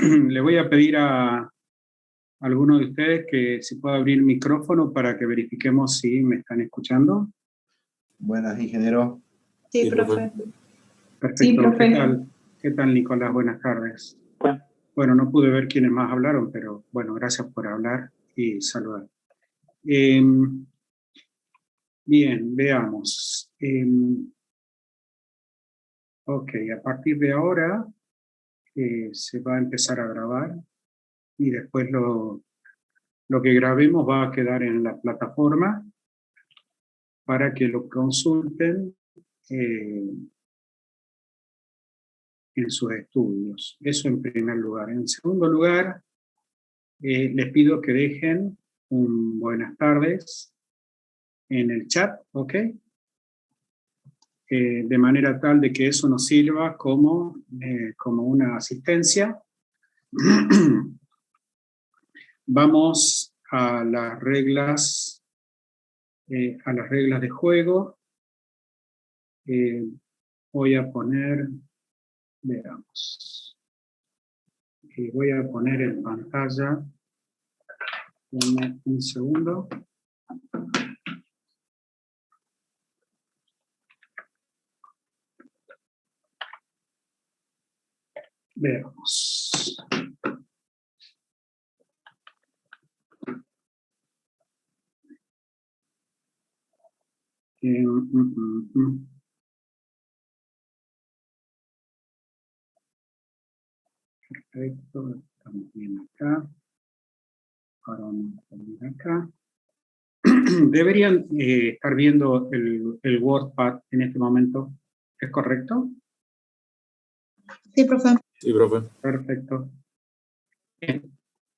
Le voy a pedir a alguno de ustedes que se pueda abrir el micrófono para que verifiquemos si me están escuchando. Buenas, ingeniero. Sí, profe. Perfecto. Sí, profe. ¿Qué tal, Nicolás? Buenas tardes. Bueno, no pude ver quiénes más hablaron, pero bueno, gracias por hablar y saludar. Bien, veamos. Ok, a partir de ahora se va a empezar a grabar y después lo que grabemos va a quedar en la plataforma para que lo consulten en sus estudios. Eso en primer lugar. En segundo lugar, les pido que dejen un buenas tardes en el chat, ¿ok? De manera tal de que eso nos sirva como una asistencia. Vamos a las reglas de juego. Voy a poner, veamos, voy a poner en pantalla un segundo. Veamos. Perfecto, estamos bien acá. Ahora vamos a poner acá. Deberían estar viendo el WordPad en este momento. ¿Es correcto? Sí, profe. Sí, profe. Perfecto.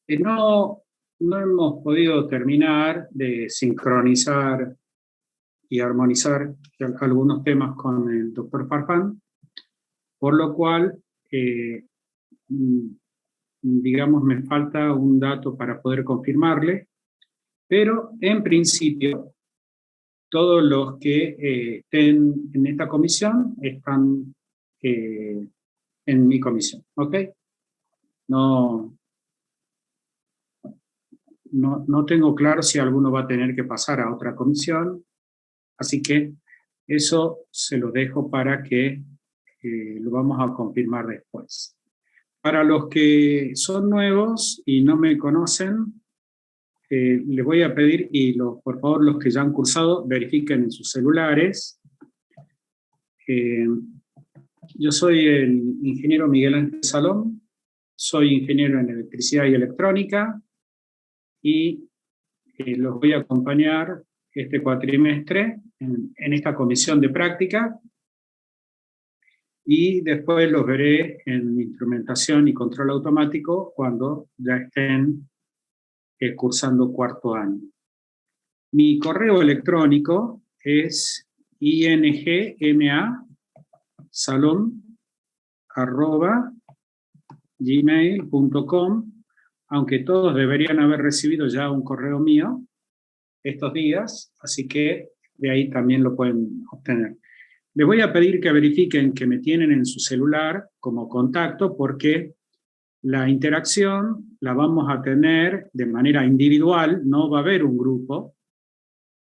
No hemos podido terminar de sincronizar y armonizar algunos temas con el doctor Farfán, por lo cual, digamos, me falta un dato para poder confirmarle, pero en principio, todos los que estén en esta comisión están en mi comisión, ¿ok? No tengo claro si alguno va a tener que pasar a otra comisión, así que eso se lo dejo para que lo vamos a confirmar después. Para los que son nuevos y no me conocen, les voy a pedir, por favor los que ya han cursado, verifiquen en sus celulares. Yo soy el ingeniero Miguel Ángel Salom, soy ingeniero en electricidad y electrónica, y los voy a acompañar este cuatrimestre en esta comisión de práctica, y después los veré en instrumentación y control automático cuando ya estén cursando cuarto año. Mi correo electrónico es ingmasalom@gmail.com, aunque todos deberían haber recibido ya un correo mío estos días, así que de ahí también lo pueden obtener. Les voy a pedir que verifiquen que me tienen en su celular como contacto, porque la interacción la vamos a tener de manera individual, no va a haber un grupo,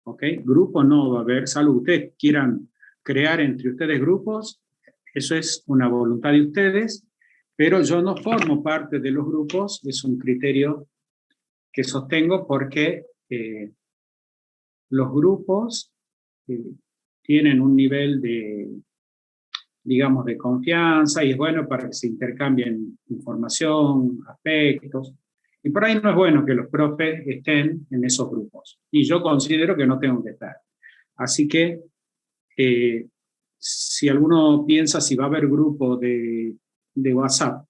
¿ok? Grupo no va a haber, salvo ustedes quieran crear entre ustedes grupos, eso es una voluntad de ustedes, pero yo no formo parte de los grupos, es un criterio que sostengo porque los grupos tienen un nivel de, digamos, de confianza, y es bueno para que se intercambien información, aspectos, y por ahí no es bueno que los profes estén en esos grupos, y yo considero que no tengo que estar. Así que, si alguno piensa si va a haber grupo de WhatsApp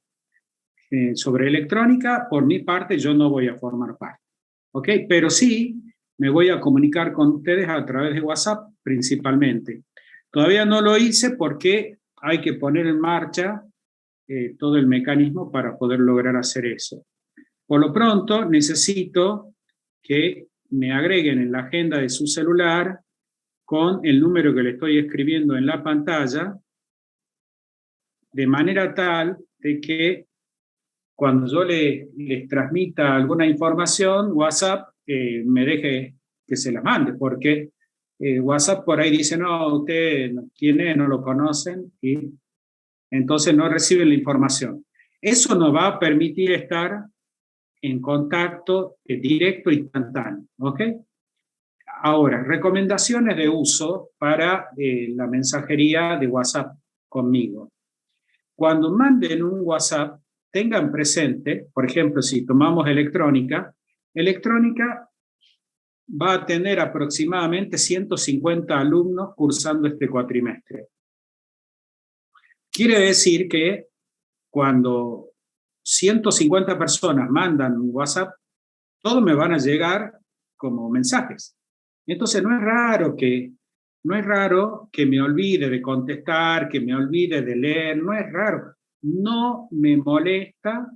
sobre electrónica, por mi parte yo no voy a formar parte, ¿ok? Pero sí me voy a comunicar con ustedes a través de WhatsApp principalmente. Todavía no lo hice porque hay que poner en marcha todo el mecanismo para poder lograr hacer eso. Por lo pronto necesito que me agreguen en la agenda de su celular con el número que le estoy escribiendo en la pantalla, de manera tal de que cuando yo les transmita alguna información, WhatsApp me deje que se la mande, porque WhatsApp por ahí dice, no, usted quién es, no lo conocen, y entonces no reciben la información. Eso nos va a permitir estar en contacto directo e instantáneo, ¿ok? Ahora, recomendaciones de uso para la mensajería de WhatsApp conmigo. Cuando manden un WhatsApp, tengan presente, por ejemplo, si tomamos electrónica va a tener aproximadamente 150 alumnos cursando este cuatrimestre. Quiere decir que cuando 150 personas mandan un WhatsApp, todos me van a llegar como mensajes. Entonces no es raro que me olvide de contestar, que me olvide de leer, no es raro. No me molesta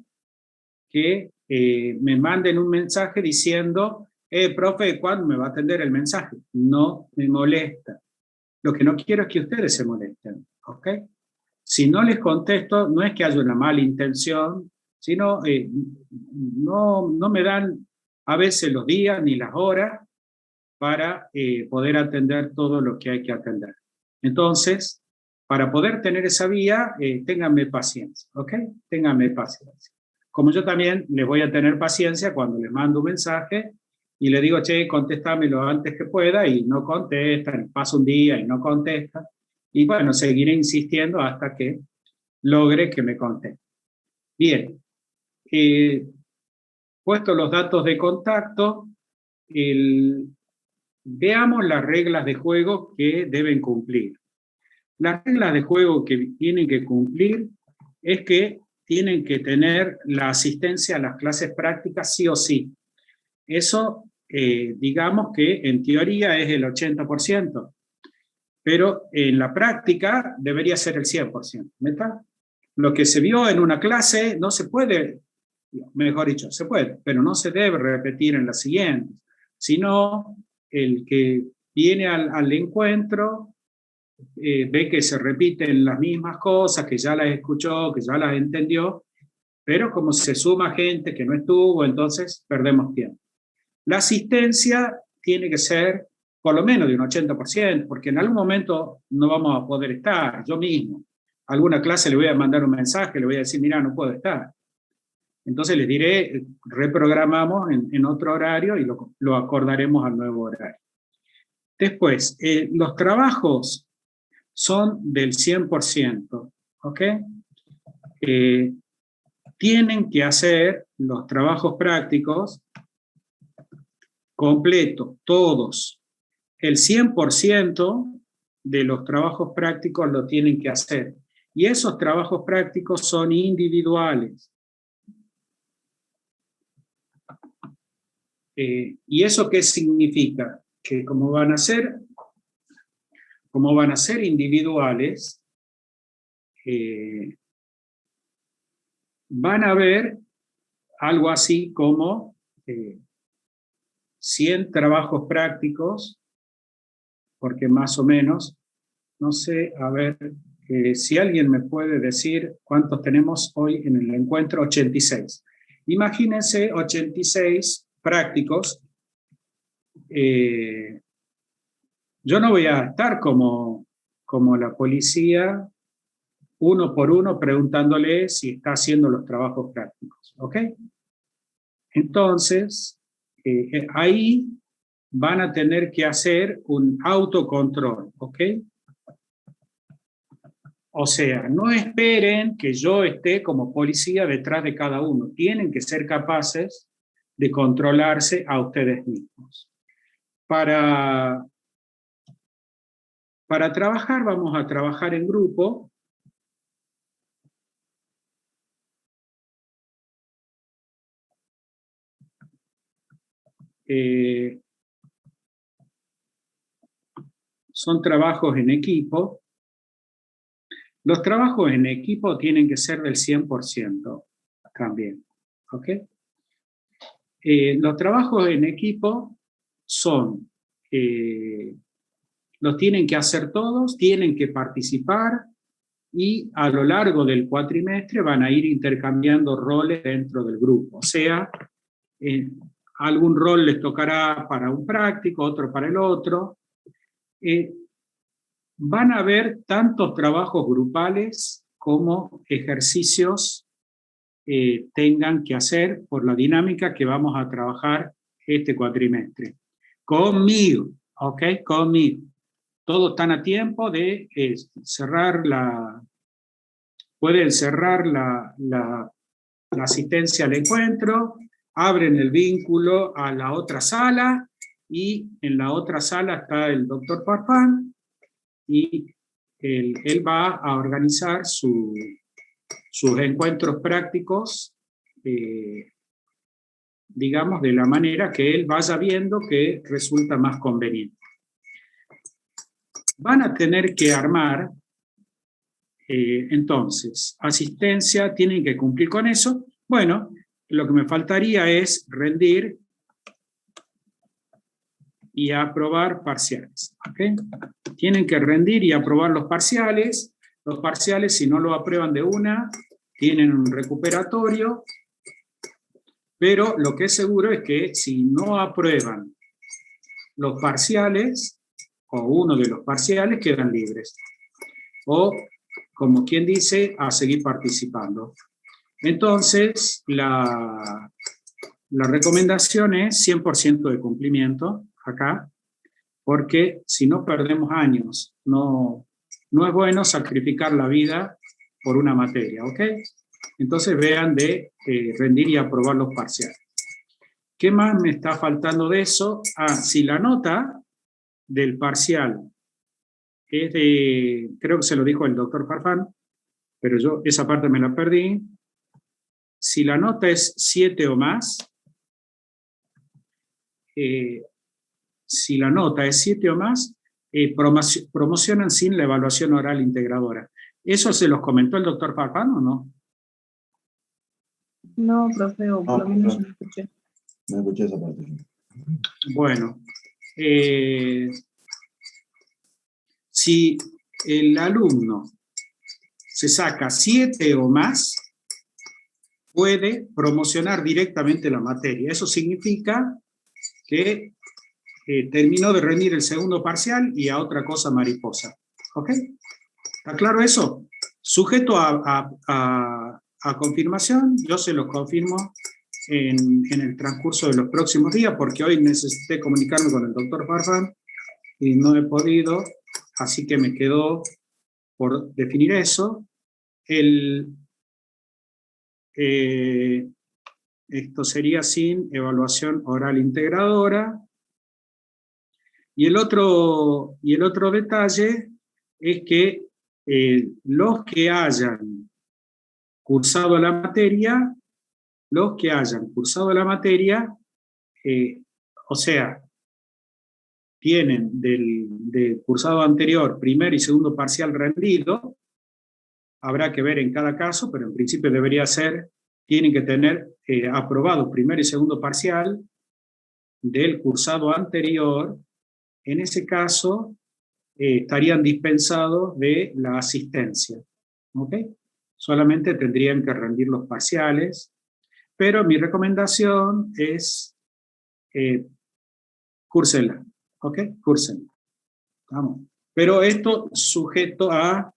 que me manden un mensaje diciendo, profe, ¿cuándo me va a atender el mensaje? No me molesta. Lo que no quiero es que ustedes se molesten, ¿ok? Si no les contesto, no es que haya una mala intención, sino no me dan a veces los días ni las horas para poder atender todo lo que hay que atender. Entonces, para poder tener esa vía, ténganme paciencia, ¿ok? Ténganme paciencia. Como yo también les voy a tener paciencia cuando les mando un mensaje y le digo, che, contéstame lo antes que pueda, y no contestan, pasa un día y no contestan, y bueno, seguiré insistiendo hasta que logre que me contesten. Bien, puesto los datos de contacto, veamos las reglas de juego que deben cumplir. Las reglas de juego que tienen que cumplir es que tienen que tener la asistencia a las clases prácticas sí o sí. Eso, digamos que en teoría es el 80%, pero en la práctica debería ser el 100%. ¿Verdad? Lo que se vio en una clase no se puede, mejor dicho, se puede, pero no se debe repetir en la siguiente, sino el que viene al encuentro ve que se repiten las mismas cosas, que ya las escuchó, que ya las entendió, pero como se suma gente que no estuvo, entonces perdemos tiempo. La asistencia tiene que ser por lo menos de un 80%, porque en algún momento no vamos a poder estar. Yo mismo, a alguna clase le voy a mandar un mensaje, le voy a decir, mira, no puedo estar. Entonces les diré, reprogramamos en otro horario y lo acordaremos al nuevo horario. Después, los trabajos son del 100%, ¿ok? Tienen que hacer los trabajos prácticos completos, todos. El 100% de los trabajos prácticos lo tienen que hacer. Y esos trabajos prácticos son individuales. ¿Y eso qué significa? Que como van a ser individuales, van a ver algo así como 100 trabajos prácticos, porque más o menos, no sé, a ver, si alguien me puede decir cuántos tenemos hoy en el encuentro. 86. Imagínense 86 prácticos. Yo no voy a estar como la policía, uno por uno, preguntándole si está haciendo los trabajos prácticos, ¿ok? Entonces, ahí van a tener que hacer un autocontrol, ¿ok? O sea, no esperen que yo esté como policía detrás de cada uno. Tienen que ser capaces de controlarse a ustedes mismos. Para trabajar, vamos a trabajar en grupo. Son trabajos en equipo. Los trabajos en equipo tienen que ser del 100% también, ¿ok? Los trabajos en equipo son, los tienen que hacer todos, tienen que participar, y a lo largo del cuatrimestre van a ir intercambiando roles dentro del grupo. O sea, algún rol les tocará para un práctico, otro para el otro. Van a haber tantos trabajos grupales como ejercicios tengan que hacer por la dinámica que vamos a trabajar este cuatrimestre. Conmigo, ¿ok? Conmigo. Todos están a tiempo de pueden cerrar la asistencia al encuentro, abren el vínculo a la otra sala, y en la otra sala está el doctor Farfán, y él va a organizar sus encuentros prácticos, digamos, de la manera que él vaya viendo que resulta más conveniente. Van a tener que armar, entonces, asistencia, tienen que cumplir con eso. Bueno, lo que me faltaría es rendir y aprobar parciales. ¿Okay? Tienen que rendir y aprobar los parciales. Los parciales, si no lo aprueban de una, tienen un recuperatorio, pero lo que es seguro es que si no aprueban los parciales, o uno de los parciales, quedan libres. O, como quien dice, a seguir participando. Entonces, la recomendación es 100% de cumplimiento acá, porque si no perdemos años, no es bueno sacrificar la vida por una materia, ¿ok? Entonces vean de rendir y aprobar los parciales. ¿Qué más me está faltando de eso? Si la nota del parcial es de, creo que se lo dijo el doctor Farfán, pero yo esa parte me la perdí. Si la nota es 7 o más, si la nota es 7 o más, promocionan sin la evaluación oral integradora. ¿Eso se los comentó el doctor Farfán o no? No, profe, o por lo menos yo no escuché. No escuché esa parte. Bueno, si el alumno se saca 7 o más, puede promocionar directamente la materia. Eso significa que terminó de rendir el segundo parcial y a otra cosa mariposa. ¿Ok? ¿Está claro eso? Sujeto a confirmación, yo se los confirmo en el transcurso de los próximos días, porque hoy necesité comunicarme con el doctor Farfán y no he podido, así que me quedó por definir eso. Esto sería sin evaluación oral integradora. Y el otro detalle es que los que hayan cursado la materia, o sea, tienen del cursado anterior primer y segundo parcial rendido, habrá que ver en cada caso, pero en principio debería ser, tienen que tener aprobado primer y segundo parcial del cursado anterior. En ese caso, estarían dispensados de la asistencia. ¿Ok? Solamente tendrían que rendir los parciales, pero mi recomendación es cúrsenla. ¿Ok? Cúrsenla. Vamos. Pero esto sujeto a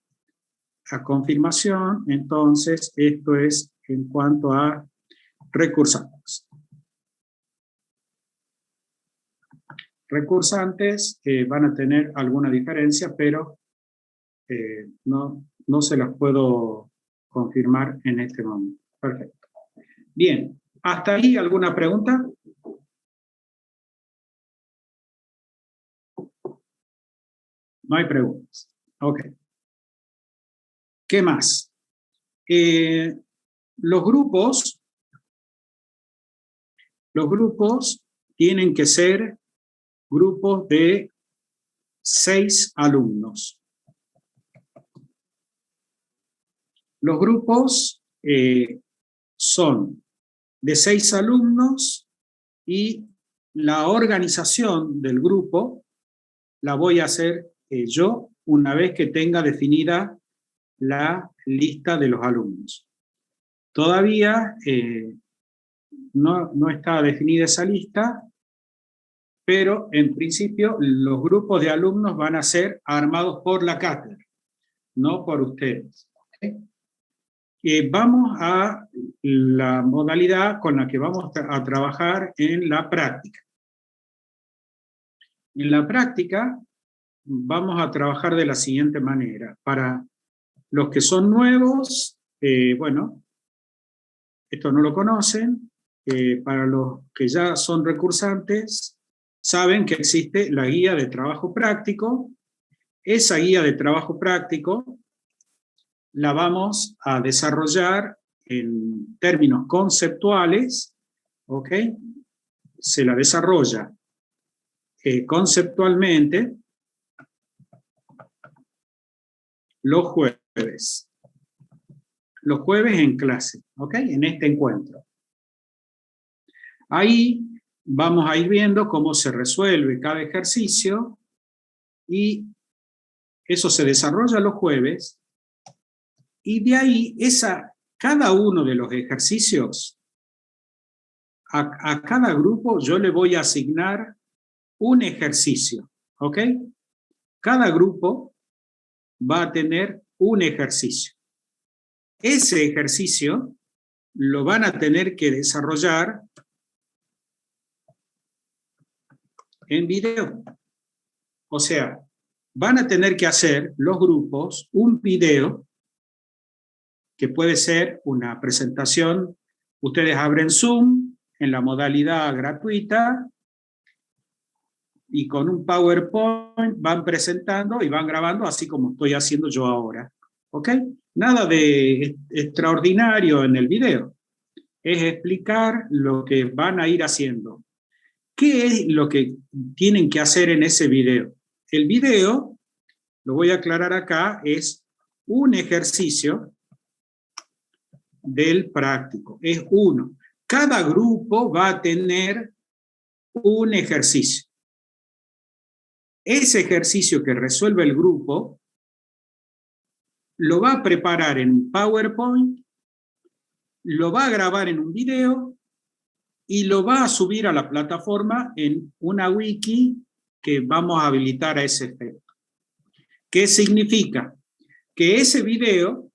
confirmación, entonces esto es en cuanto a recursantes. Recursantes van a tener alguna diferencia, pero no se las puedo confirmar en este momento. Perfecto. Bien, ¿hasta ahí alguna pregunta? No hay preguntas. Ok. ¿Qué más? Los grupos tienen que ser grupos de 6 alumnos. Los grupos son de 6 alumnos y la organización del grupo la voy a hacer yo una vez que tenga definida la lista de los alumnos. Todavía no está definida esa lista, pero en principio los grupos de alumnos van a ser armados por la cátedra, no por ustedes. ¿Okay? Vamos a la modalidad con la que vamos a trabajar en la práctica. En la práctica vamos a trabajar de la siguiente manera. Para los que son nuevos, bueno, esto no lo conocen. Para los que ya son recursantes, saben que existe la guía de trabajo práctico. Esa guía de trabajo práctico la vamos a desarrollar en términos conceptuales, ¿ok? Se la desarrolla conceptualmente los jueves. Los jueves en clase, ¿ok? En este encuentro. Ahí vamos a ir viendo cómo se resuelve cada ejercicio y eso se desarrolla los jueves y de ahí cada uno de los ejercicios, a cada grupo yo le voy a asignar un ejercicio, ¿ok? Cada grupo va a tener un ejercicio. Ese ejercicio lo van a tener que desarrollar en video. O sea, van a tener que hacer los grupos un video que puede ser una presentación. Ustedes abren Zoom en la modalidad gratuita y con un PowerPoint van presentando y van grabando así como estoy haciendo yo ahora. ¿Ok? Nada de extraordinario en el video. Es explicar lo que van a ir haciendo. ¿Qué es lo que tienen que hacer en ese video? El video, lo voy a aclarar acá, es un ejercicio del práctico. Es uno. Cada grupo va a tener un ejercicio. Ese ejercicio que resuelve el grupo lo va a preparar en PowerPoint, lo va a grabar en un video y lo va a subir a la plataforma en una wiki que vamos a habilitar a ese efecto. ¿Qué significa? Que ese video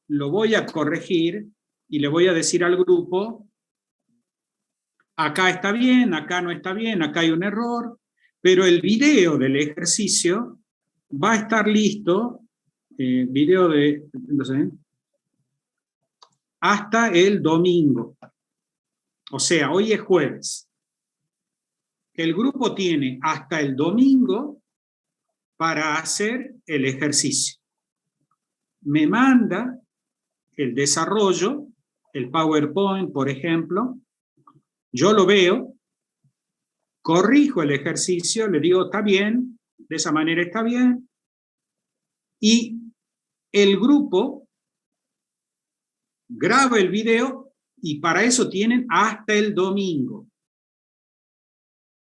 lo voy a corregir y le voy a decir al grupo, acá está bien, acá no está bien, acá hay un error, pero el video del ejercicio va a estar listo, video de, no sé, hasta el domingo. O sea, hoy es jueves. El grupo tiene hasta el domingo para hacer el ejercicio. Me manda el desarrollo, el PowerPoint, por ejemplo. Yo lo veo, corrijo el ejercicio, le digo, está bien, de esa manera está bien. Y el grupo graba el video y para eso tienen hasta el domingo.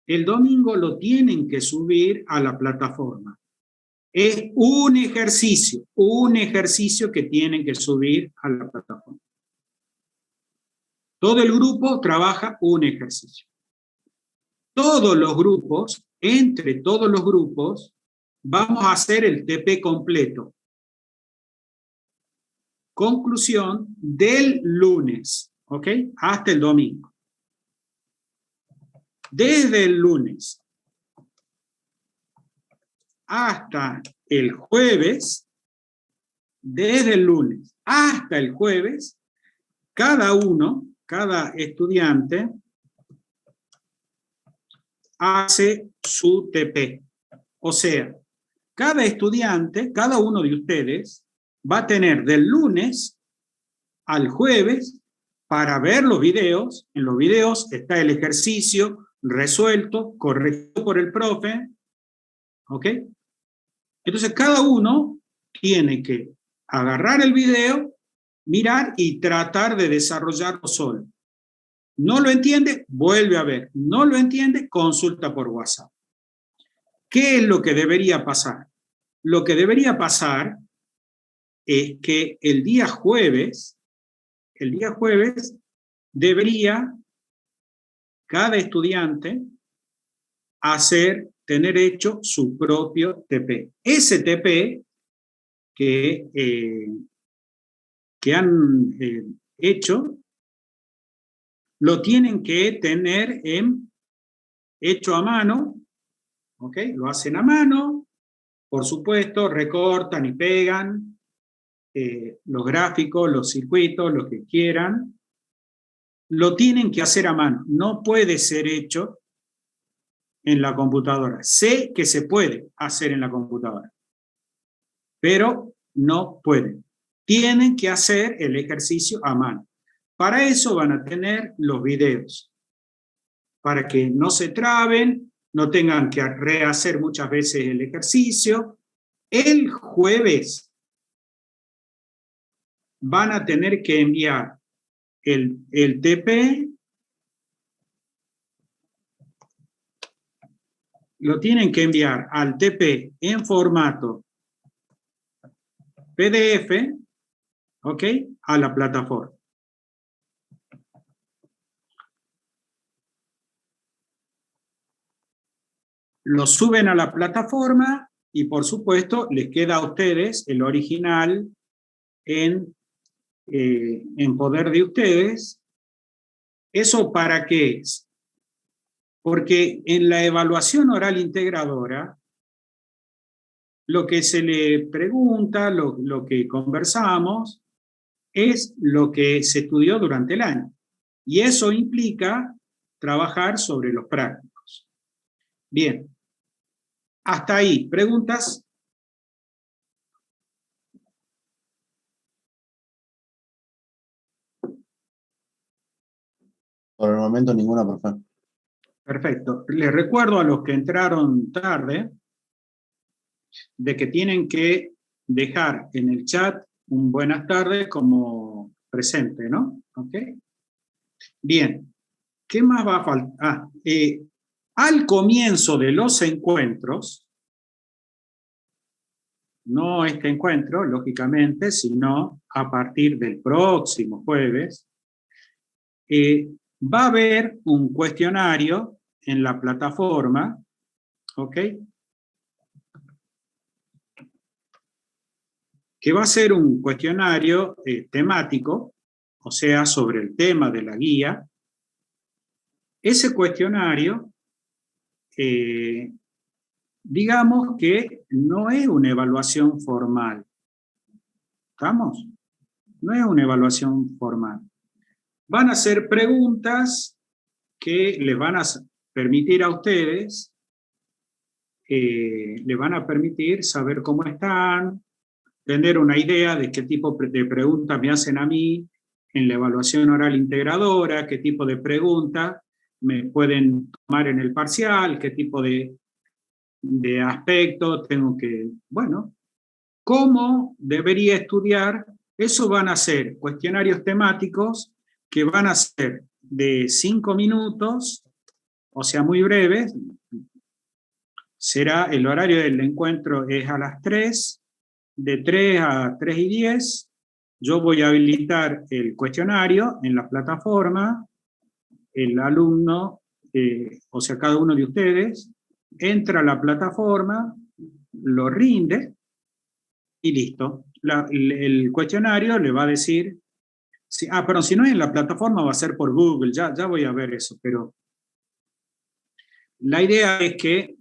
El domingo lo tienen que subir a la plataforma. Es un ejercicio que tienen que subir a la plataforma. Todo el grupo trabaja un ejercicio. Todos los grupos, entre todos los grupos, vamos a hacer el TP completo. Conclusión del lunes, ¿ok? Hasta el domingo. Desde el lunes hasta el jueves, desde el lunes hasta el jueves, cada estudiante hace su TP. O sea, cada estudiante, cada uno de ustedes, va a tener del lunes al jueves para ver los videos. En los videos está el ejercicio resuelto, corregido por el profe. ¿Ok? Entonces cada uno tiene que agarrar el video, mirar y tratar de desarrollarlo solo. ¿No lo entiende? Vuelve a ver. ¿No lo entiende? Consulta por WhatsApp. ¿Qué es lo que debería pasar? Lo que debería pasar es que el día jueves debería cada estudiante tener hecho su propio TP. Ese TP que han hecho, lo tienen que tener hecho a mano, ¿ok? Lo hacen a mano, por supuesto, recortan y pegan los gráficos, los circuitos, lo que quieran. Lo tienen que hacer a mano, no puede ser hecho en la computadora. Sé que se puede hacer en la computadora, pero no pueden. Tienen que hacer el ejercicio a mano. Para eso van a tener los videos, para que no se traben, no tengan que rehacer muchas veces el ejercicio. El jueves van a tener que enviar el TP, lo tienen que enviar al TP en formato PDF, ¿ok? A la plataforma. Lo suben a la plataforma y, por supuesto, les queda a ustedes el original en poder de ustedes. ¿Eso para qué es? Porque en la evaluación oral integradora, lo que se le pregunta, lo que conversamos, es lo que se estudió durante el año. Y eso implica trabajar sobre los prácticos. Bien. Hasta ahí. ¿Preguntas? Por el momento ninguna, profe. Perfecto. Les recuerdo a los que entraron tarde de que tienen que dejar en el chat un buenas tardes como presente, ¿no? ¿Ok? Bien. ¿Qué más va a faltar? Al comienzo de los encuentros, no este encuentro, lógicamente, sino a partir del próximo jueves, va a haber un cuestionario en la plataforma, ¿ok? Que va a ser un cuestionario temático, o sea, sobre el tema de la guía. Ese cuestionario, digamos que no es una evaluación formal. ¿Estamos? No es una evaluación formal. Van a ser preguntas que les van a permitir a ustedes, les van a permitir saber cómo están, tener una idea de qué tipo de preguntas me hacen a mí en la evaluación oral integradora, qué tipo de preguntas me pueden tomar en el parcial, qué tipo de aspectos tengo que, bueno, cómo debería estudiar. Eso van a ser cuestionarios temáticos que van a ser de 5 minutos, o sea, muy breves. Será el horario del encuentro es a las 3, de 3 a 3 y 10. Yo voy a habilitar el cuestionario en la plataforma. El alumno, o sea, cada uno de ustedes, entra a la plataforma, lo rinde y listo. El cuestionario le va a decir, pero si no es en la plataforma va a ser por Google, ya voy a ver eso, pero la idea es que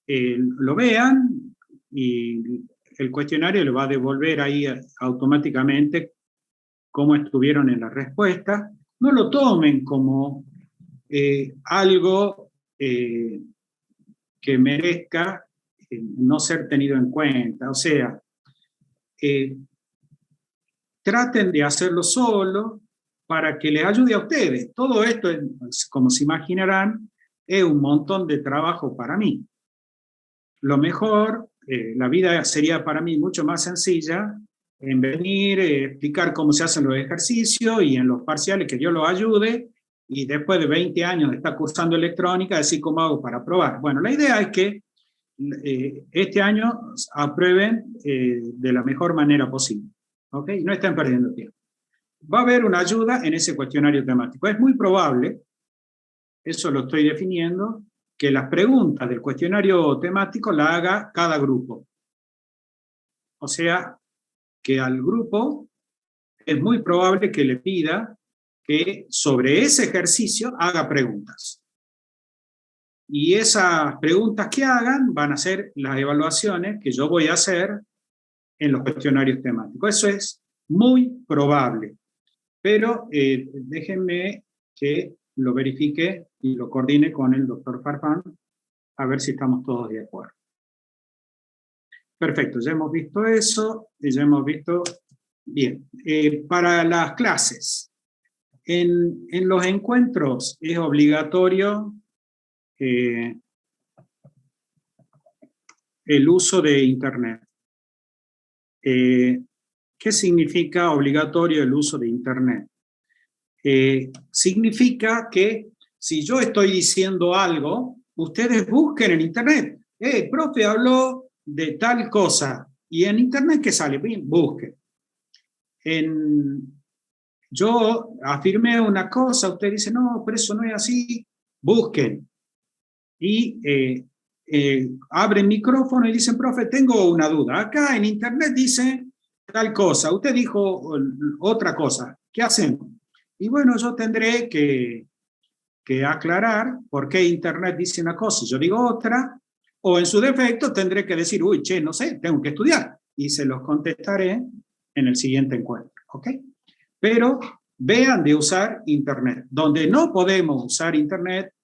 lo vean y el cuestionario le va a devolver ahí automáticamente cómo estuvieron en la respuesta. No lo tomen como algo que merezca no ser tenido en cuenta. O sea, traten de hacerlo solo para que les ayude a ustedes. Todo esto, como se imaginarán, es un montón de trabajo para mí. Lo mejor, la vida sería para mí mucho más sencilla en venir, explicar cómo se hacen los ejercicios y en los parciales que Dios los ayude, y después de 20 años de estar cursando electrónica, decir cómo hago para aprobar. Bueno, la idea es que este año aprueben de la mejor manera posible. ¿Ok? No estén perdiendo tiempo. Va a haber una ayuda en ese cuestionario temático. Es muy probable, eso lo estoy definiendo, que las preguntas del cuestionario temático la haga cada grupo. O sea, que al grupo es muy probable que le pida que sobre ese ejercicio haga preguntas. Y esas preguntas que hagan van a ser las evaluaciones que yo voy a hacer en los cuestionarios temáticos. Eso es muy probable. Pero déjenme que lo verifique y lo coordine con el doctor Farfán a ver si estamos todos de acuerdo. Perfecto, ya hemos visto eso y ya hemos visto... Bien, para las clases, en los encuentros es obligatorio el uso de Internet. ¿Qué significa obligatorio el uso de Internet? Significa que si yo estoy diciendo algo, ustedes busquen en Internet. El profe habló de tal cosa. ¿Y en Internet qué sale? Bien, busquen. Yo afirmé una cosa, usted dice, no, pero eso no es así. Busquen. Y abren micrófono y dicen, profe, tengo una duda. Acá en Internet dice tal cosa. Usted dijo otra cosa. ¿Qué hacemos? Y bueno, yo tendré que aclarar por qué Internet dice una cosa y yo digo otra, o en su defecto tendré que decir, uy, che, no sé, tengo que estudiar, y se los contestaré en el siguiente encuentro, ¿ok? Pero vean de usar Internet. Donde no podemos usar Internet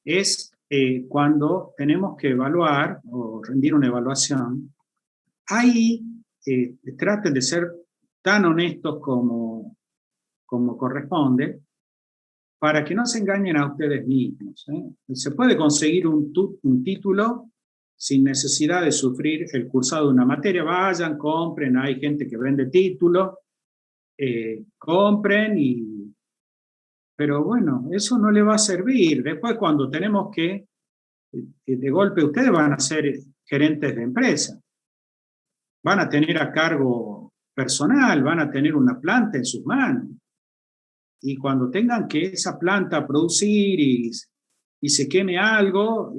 es cuando tenemos que evaluar o rendir una evaluación. Ahí traten de ser tan honestos como corresponde, para que no se engañen a ustedes mismos. Se puede conseguir un título sin necesidad de sufrir el cursado de una materia. Vayan, compren, hay gente que vende títulos, compren, pero bueno, eso no le va a servir. Después cuando tenemos que, de golpe, ustedes van a ser gerentes de empresa, van a tener a cargo personal, van a tener una planta en sus manos. Y cuando tengan que esa planta producir y se queme algo,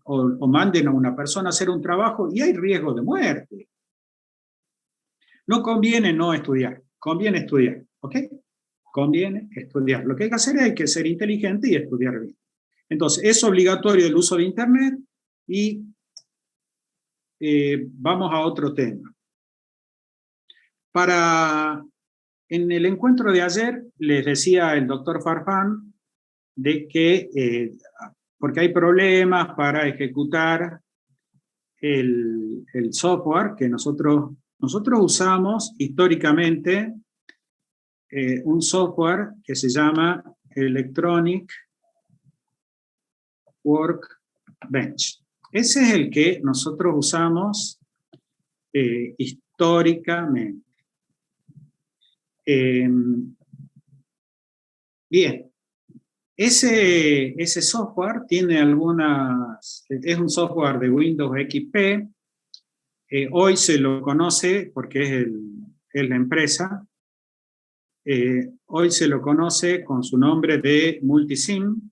o manden a una persona a hacer un trabajo, y hay riesgo de muerte. No conviene no estudiar, conviene estudiar, ¿ok? Conviene estudiar. Lo que hay que hacer es que ser inteligente y estudiar bien. Entonces, es obligatorio el uso de Internet y vamos a otro tema. En el encuentro de ayer les decía el doctor Farfán de que, porque hay problemas para ejecutar el software que nosotros usamos históricamente, un software que se llama Electronic Workbench. Ese es el que nosotros usamos históricamente. Bien, ese software tiene es un software de Windows XP, hoy se lo conoce, porque es la empresa, hoy se lo conoce con su nombre de Multisim,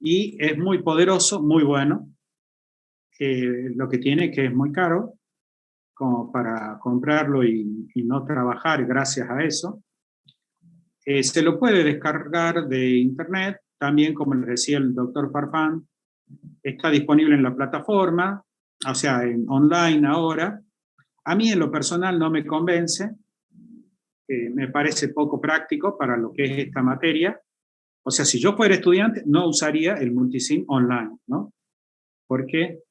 y es muy poderoso, muy bueno. Lo que tiene es que es muy caro, como para comprarlo y no trabajar gracias a eso. Se lo puede descargar de Internet, también como les decía el doctor Farfán, está disponible en la plataforma, o sea, en online ahora. A mí en lo personal no me convence, me parece poco práctico para lo que es esta materia. O sea, si yo fuera estudiante, no usaría el Multisim online, ¿no? Porque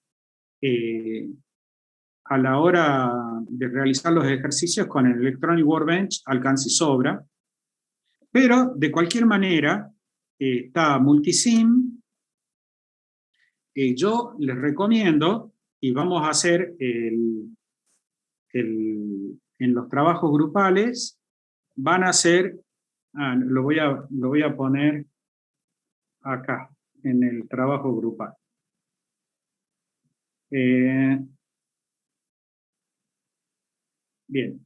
a la hora de realizar los ejercicios con el Electronic Workbench alcanza y sobra. Pero, de cualquier manera, está Multisim. Yo les recomiendo, y vamos a hacer en los trabajos grupales, van a ser, lo voy a poner acá, en el trabajo grupal. Bien.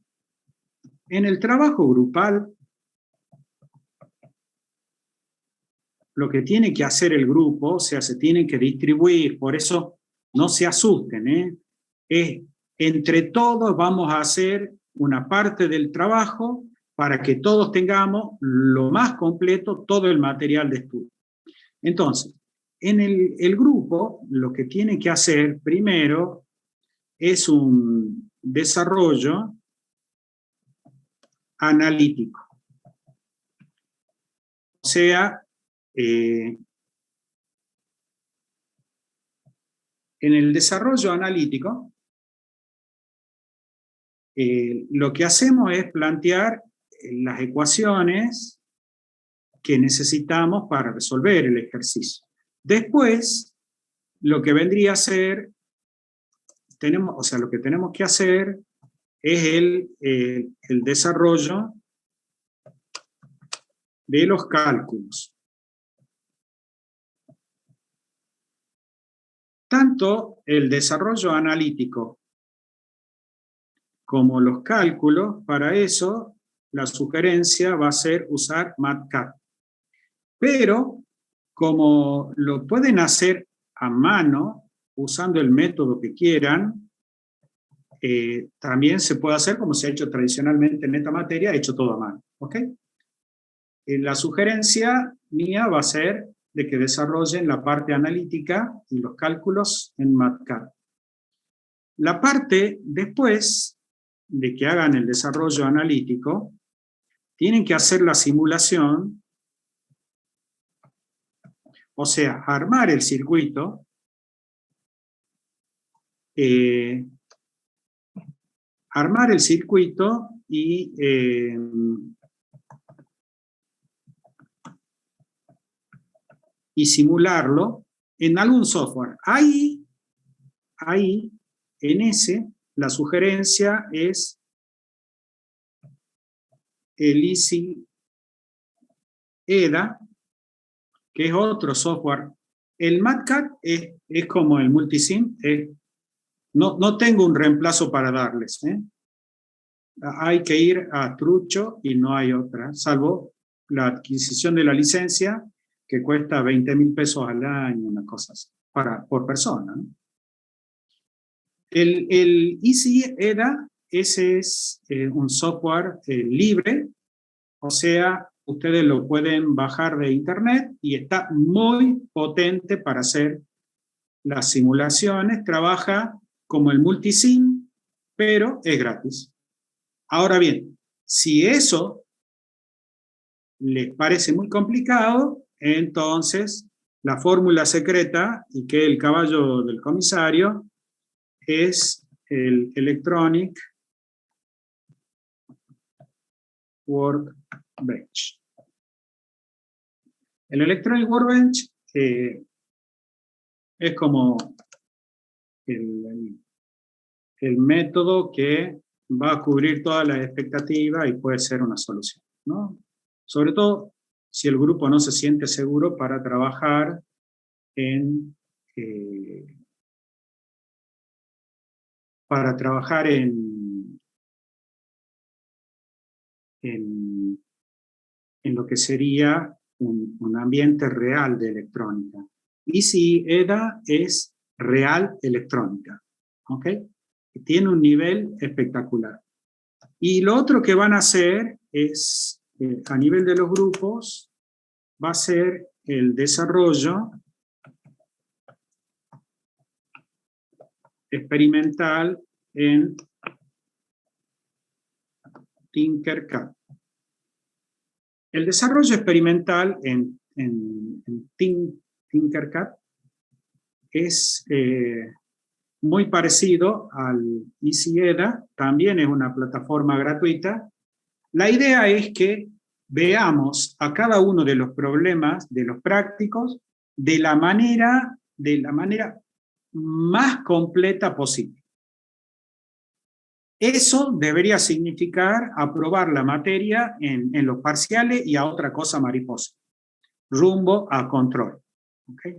En el trabajo grupal, lo que tiene que hacer el grupo, o sea, se tienen que distribuir, por eso no se asusten, es entre todos vamos a hacer una parte del trabajo para que todos tengamos lo más completo todo el material de estudio. Entonces, en el grupo lo que tiene que hacer primero es un desarrollo analítico. O sea, en el desarrollo analítico, lo que hacemos es plantear las ecuaciones que necesitamos para resolver el ejercicio. Después, lo que vendría a ser, lo que tenemos que hacer es el desarrollo de los cálculos. Tanto el desarrollo analítico como los cálculos, para eso la sugerencia va a ser usar MATCAD. Pero, como lo pueden hacer a mano, usando el método que quieran, también se puede hacer como se ha hecho tradicionalmente en esta materia, hecho todo a mano. ¿Ok? La sugerencia mía va a ser de que desarrollen la parte analítica y los cálculos en MATCAD. La parte después de que hagan el desarrollo analítico, tienen que hacer la simulación, o sea, armar el circuito, y simularlo en algún software. Ahí, en ese, la sugerencia es el Easy EDA, que es otro software. El MATCAD es como el Multisim. No tengo un reemplazo para darles. Hay que ir a trucho y no hay otra, salvo la adquisición de la licencia, que cuesta 20.000 pesos al año, una cosa así, por persona, ¿no? El Easy EDA, ese es un software libre, o sea, ustedes lo pueden bajar de internet y está muy potente para hacer las simulaciones, trabaja como el Multisim, pero es gratis. Ahora bien, si eso les parece muy complicado, entonces la fórmula secreta, y que el caballo del comisario, es el Electronic Workbench. El Electronic Workbench es como el método que va a cubrir todas las expectativas y puede ser una solución, ¿no? Sobre todo si el grupo no se siente seguro para trabajar en lo que sería un ambiente real de electrónica. Easy EDA es real electrónica, ¿ok? Tiene un nivel espectacular. Y lo otro que van a hacer es, a nivel de los grupos, va a ser el desarrollo experimental en Tinkercad. El desarrollo experimental en Tinkercad es muy parecido al Easy EDA, también es una plataforma gratuita. La idea es que veamos a cada uno de los problemas, de los prácticos, de la manera más completa posible. Eso debería significar aprobar la materia en los parciales y a otra cosa mariposa, rumbo a control. ¿Okay?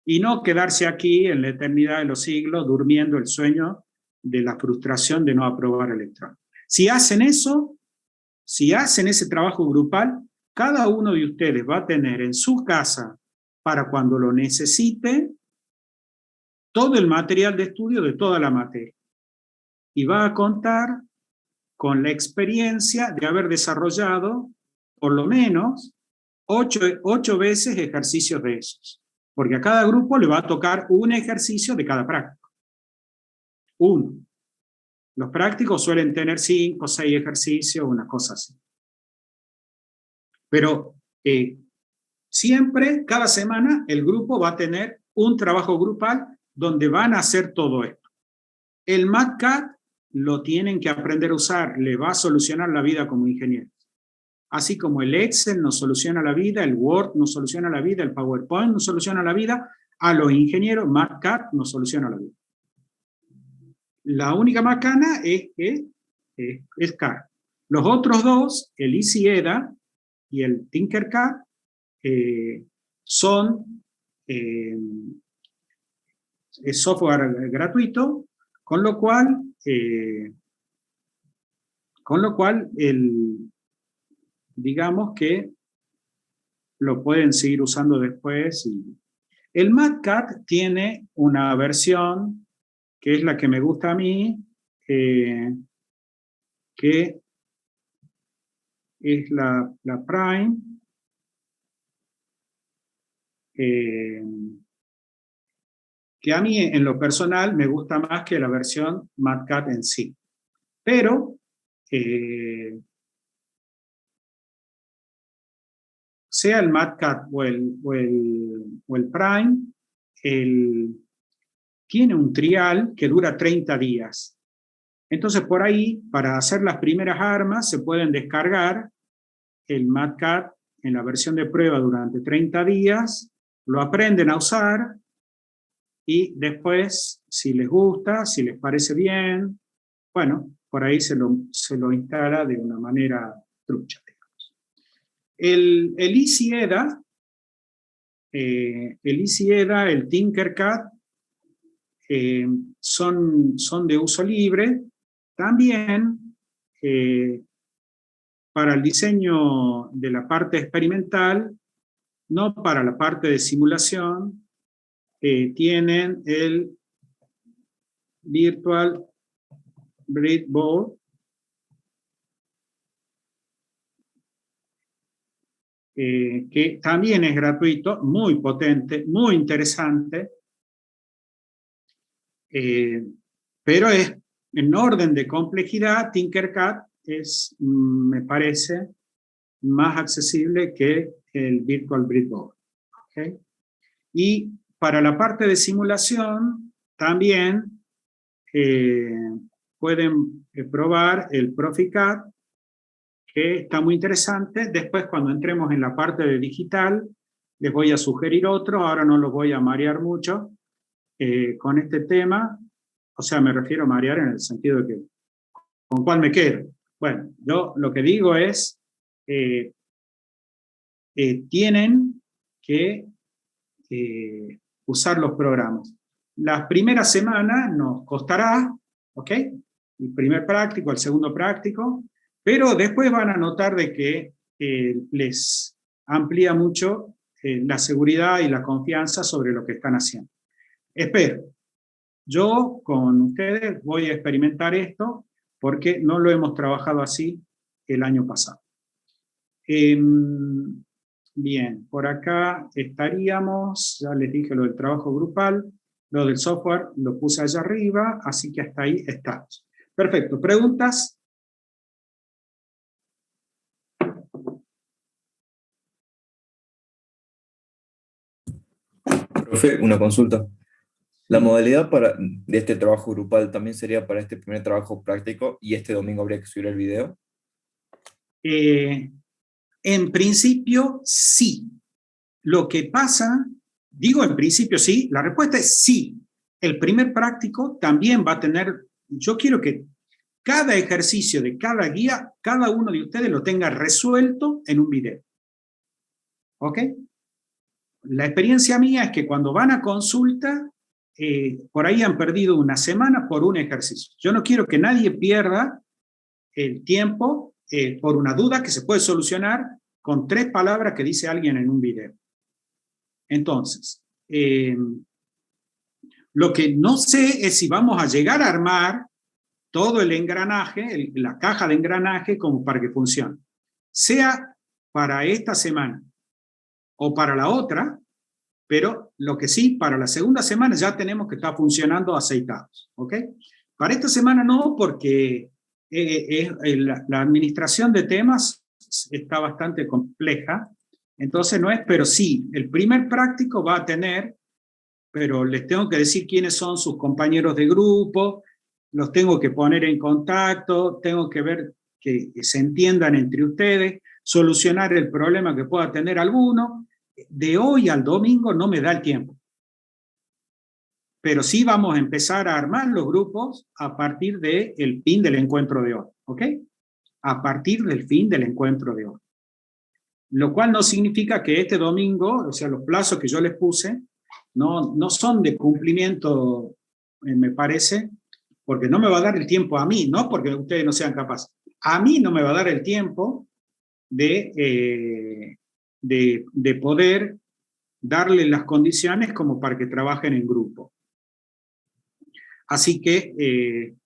Y no quedarse aquí en la eternidad de los siglos durmiendo el sueño de la frustración de no aprobar electrónica. Si hacen eso, si hacen ese trabajo grupal, cada uno de ustedes va a tener en su casa, para cuando lo necesite, todo el material de estudio de toda la materia. Y va a contar con la experiencia de haber desarrollado por lo menos 8 veces ejercicios de esos. Porque a cada grupo le va a tocar un ejercicio de cada práctico. Uno. Los prácticos suelen tener 5 o 6 ejercicios, una cosa así. Pero siempre, cada semana, el grupo va a tener un trabajo grupal donde van a hacer todo esto. El MATCAD lo tienen que aprender a usar, le va a solucionar la vida como ingenieros. Así como el Excel nos soluciona la vida, el Word nos soluciona la vida, el PowerPoint nos soluciona la vida, a los ingenieros MATCAD nos soluciona la vida. La única macana es que es caro. Los otros dos, el EasyEDA y el Tinkercad, son es software gratuito, con lo cual digamos que lo pueden seguir usando después. El MATCAD tiene una versión que es la que me gusta a mí, que es la Prime, que a mí en lo personal me gusta más que la versión MATCAD en sí. Pero sea el MATCAD o el Prime, tiene un trial que dura 30 días. Entonces, por ahí, para hacer las primeras armas, se pueden descargar el MATCAD en la versión de prueba durante 30 días, lo aprenden a usar, y después, si les gusta, si les parece bien, bueno, por ahí se lo instala de una manera trucha, digamos. El EasyEDA, el Tinkercad, son de uso libre. También para el diseño de la parte experimental, no para la parte de simulación, tienen el Virtual Breadboard, que también es gratuito, muy potente, muy interesante, pero es en orden de complejidad. Tinkercad es, me parece, más accesible que el Virtual Breadboard. ¿Okay? Y para la parte de simulación, también pueden probar el Proficad, que está muy interesante. Después, cuando entremos en la parte de digital, les voy a sugerir otro. Ahora no los voy a marear mucho con este tema. O sea, me refiero a marear en el sentido de que, ¿con cuál me quedo? Bueno, yo lo que digo es, tienen que usar los programas. Las primeras semanas nos costará, ¿ok? El primer práctico, el segundo práctico, pero después van a notar de que les amplía mucho la seguridad y la confianza sobre lo que están haciendo. Espero. Yo con ustedes voy a experimentar esto porque no lo hemos trabajado así el año pasado. Bien, por acá estaríamos, ya les dije lo del trabajo grupal, lo del software lo puse allá arriba, así que hasta ahí estamos. Perfecto, ¿preguntas? Profe, una consulta. ¿La modalidad de este trabajo grupal también sería para este primer trabajo práctico y este domingo habría que subir el video? En principio, sí. Lo que pasa, digo en principio sí, la respuesta es sí. El primer práctico también va a tener, yo quiero que cada ejercicio de cada guía, cada uno de ustedes lo tenga resuelto en un video. ¿Ok? La experiencia mía es que cuando van a consulta, por ahí han perdido una semana por un ejercicio. Yo no quiero que nadie pierda el tiempo por una duda que se puede solucionar con 3 palabras que dice alguien en un video. Entonces, lo que no sé es si vamos a llegar a armar todo el engranaje, la caja de engranaje como para que funcione. Sea para esta semana o para la otra, pero lo que sí, para la segunda semana ya tenemos que estar funcionando aceitados, ¿ok? Para esta semana no, porque la administración de temas está bastante compleja, entonces no es, pero sí, el primer práctico va a tener, pero les tengo que decir quiénes son sus compañeros de grupo, los tengo que poner en contacto, tengo que ver que se entiendan entre ustedes, solucionar el problema que pueda tener alguno. De hoy al domingo no me da el tiempo. Pero sí vamos a empezar a armar los grupos a partir del fin del encuentro de hoy, ¿ok? A partir del fin del encuentro de hoy. Lo cual no significa que este domingo, o sea, los plazos que yo les puse, no son de cumplimiento, me parece, porque no me va a dar el tiempo a mí, no porque ustedes no sean capaces. A mí no me va a dar el tiempo de poder darle las condiciones como para que trabajen en grupo. Así que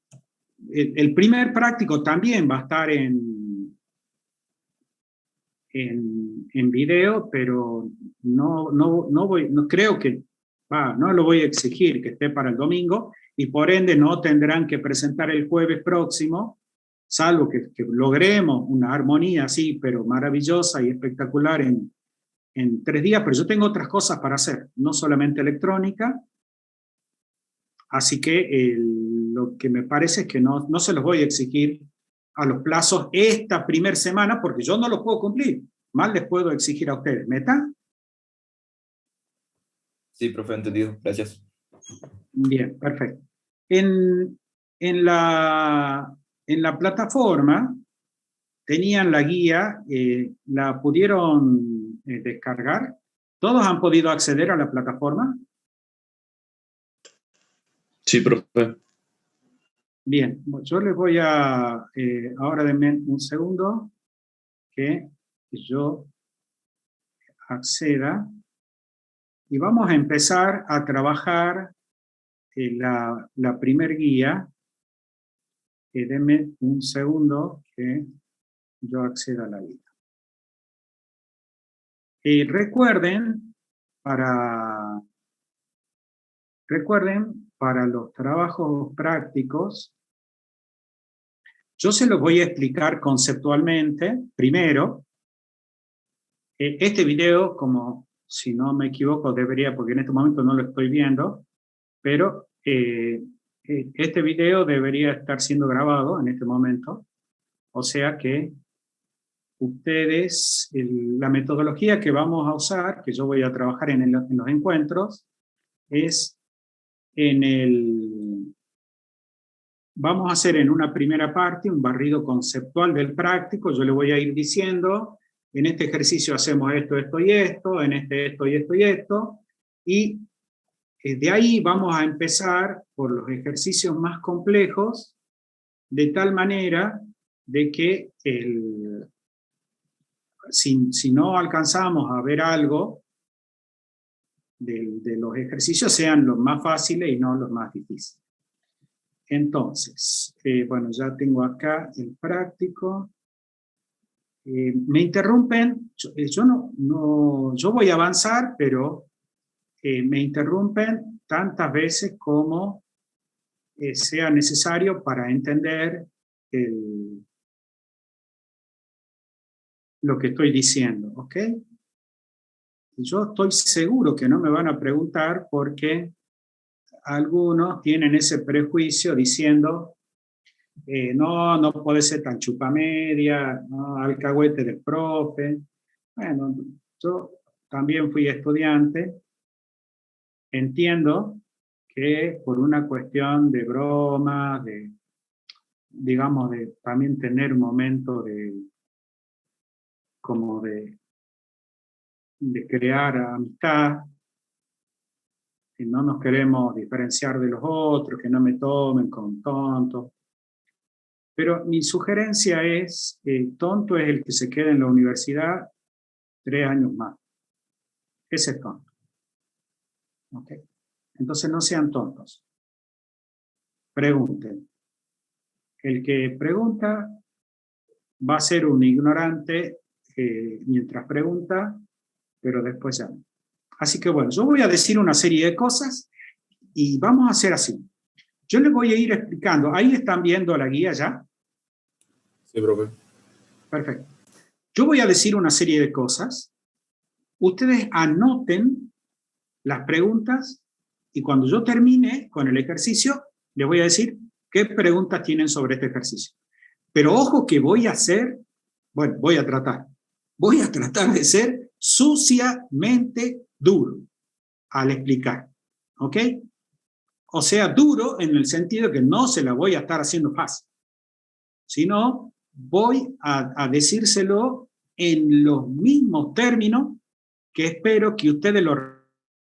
el primer práctico también va a estar en video, pero no creo que, no lo voy a exigir que esté para el domingo, y por ende no tendrán que presentar el jueves próximo, salvo que logremos una armonía así, pero maravillosa y espectacular en 3 días, pero yo tengo otras cosas para hacer, no solamente electrónica, así que lo que me parece es que no se los voy a exigir a los plazos esta primera semana, porque yo no los puedo cumplir, mal les puedo exigir a ustedes. ¿Meta? Sí, profe, entendido. Gracias. Bien, perfecto. En la plataforma tenían la guía, ¿la pudieron descargar? ¿Todos han podido acceder a la plataforma? Sí, profe. Bien, yo les voy a, ahora denme un segundo, que yo acceda, y vamos a empezar a trabajar la primer guía. Denme un segundo que yo acceda a la guía. Recuerden, para los trabajos prácticos, yo se los voy a explicar conceptualmente. Primero, este video, como si no me equivoco debería, porque en este momento no lo estoy viendo, pero este video debería estar siendo grabado en este momento, o sea que ustedes, la metodología que vamos a usar, que yo voy a trabajar en los encuentros, es vamos a hacer en una primera parte un barrido conceptual del práctico. Yo le voy a ir diciendo, en este ejercicio hacemos esto, esto y esto, en este esto y esto y esto, y de ahí vamos a empezar por los ejercicios más complejos, de tal manera de que si no alcanzamos a ver algo de los ejercicios, sean los más fáciles y no los más difíciles. Entonces, bueno, ya tengo acá el práctico. Me interrumpen, yo voy a avanzar, pero me interrumpen tantas veces como sea necesario para entender lo que estoy diciendo, ¿ok? Yo estoy seguro que no me van a preguntar porque algunos tienen ese prejuicio diciendo no puede ser tan chupamedia, no, alcahuete del profe. Bueno, yo también fui estudiante, entiendo que por una cuestión de broma, digamos, de también tener un momento como de crear amistad, que no nos queremos diferenciar de los otros, que no me tomen con tontos. Pero mi sugerencia es, tonto es el que se queda en la universidad 3 años más. Ese es tonto. ¿Okay? Entonces no sean tontos. Pregunten. El que pregunta va a ser un ignorante mientras pregunta, pero después ya no. Así que bueno, yo voy a decir una serie de cosas y vamos a hacer así. Yo les voy a ir explicando. ¿Ahí están viendo la guía ya? Sí, profe. Perfecto. Yo voy a decir una serie de cosas. Ustedes anoten las preguntas y cuando yo termine con el ejercicio, les voy a decir qué preguntas tienen sobre este ejercicio. Pero ojo que voy a tratar de ser suciamente duro al explicar. ¿Ok? O sea, duro en el sentido que no se la voy a estar haciendo fácil, sino voy a decírselo en los mismos términos que espero que ustedes lo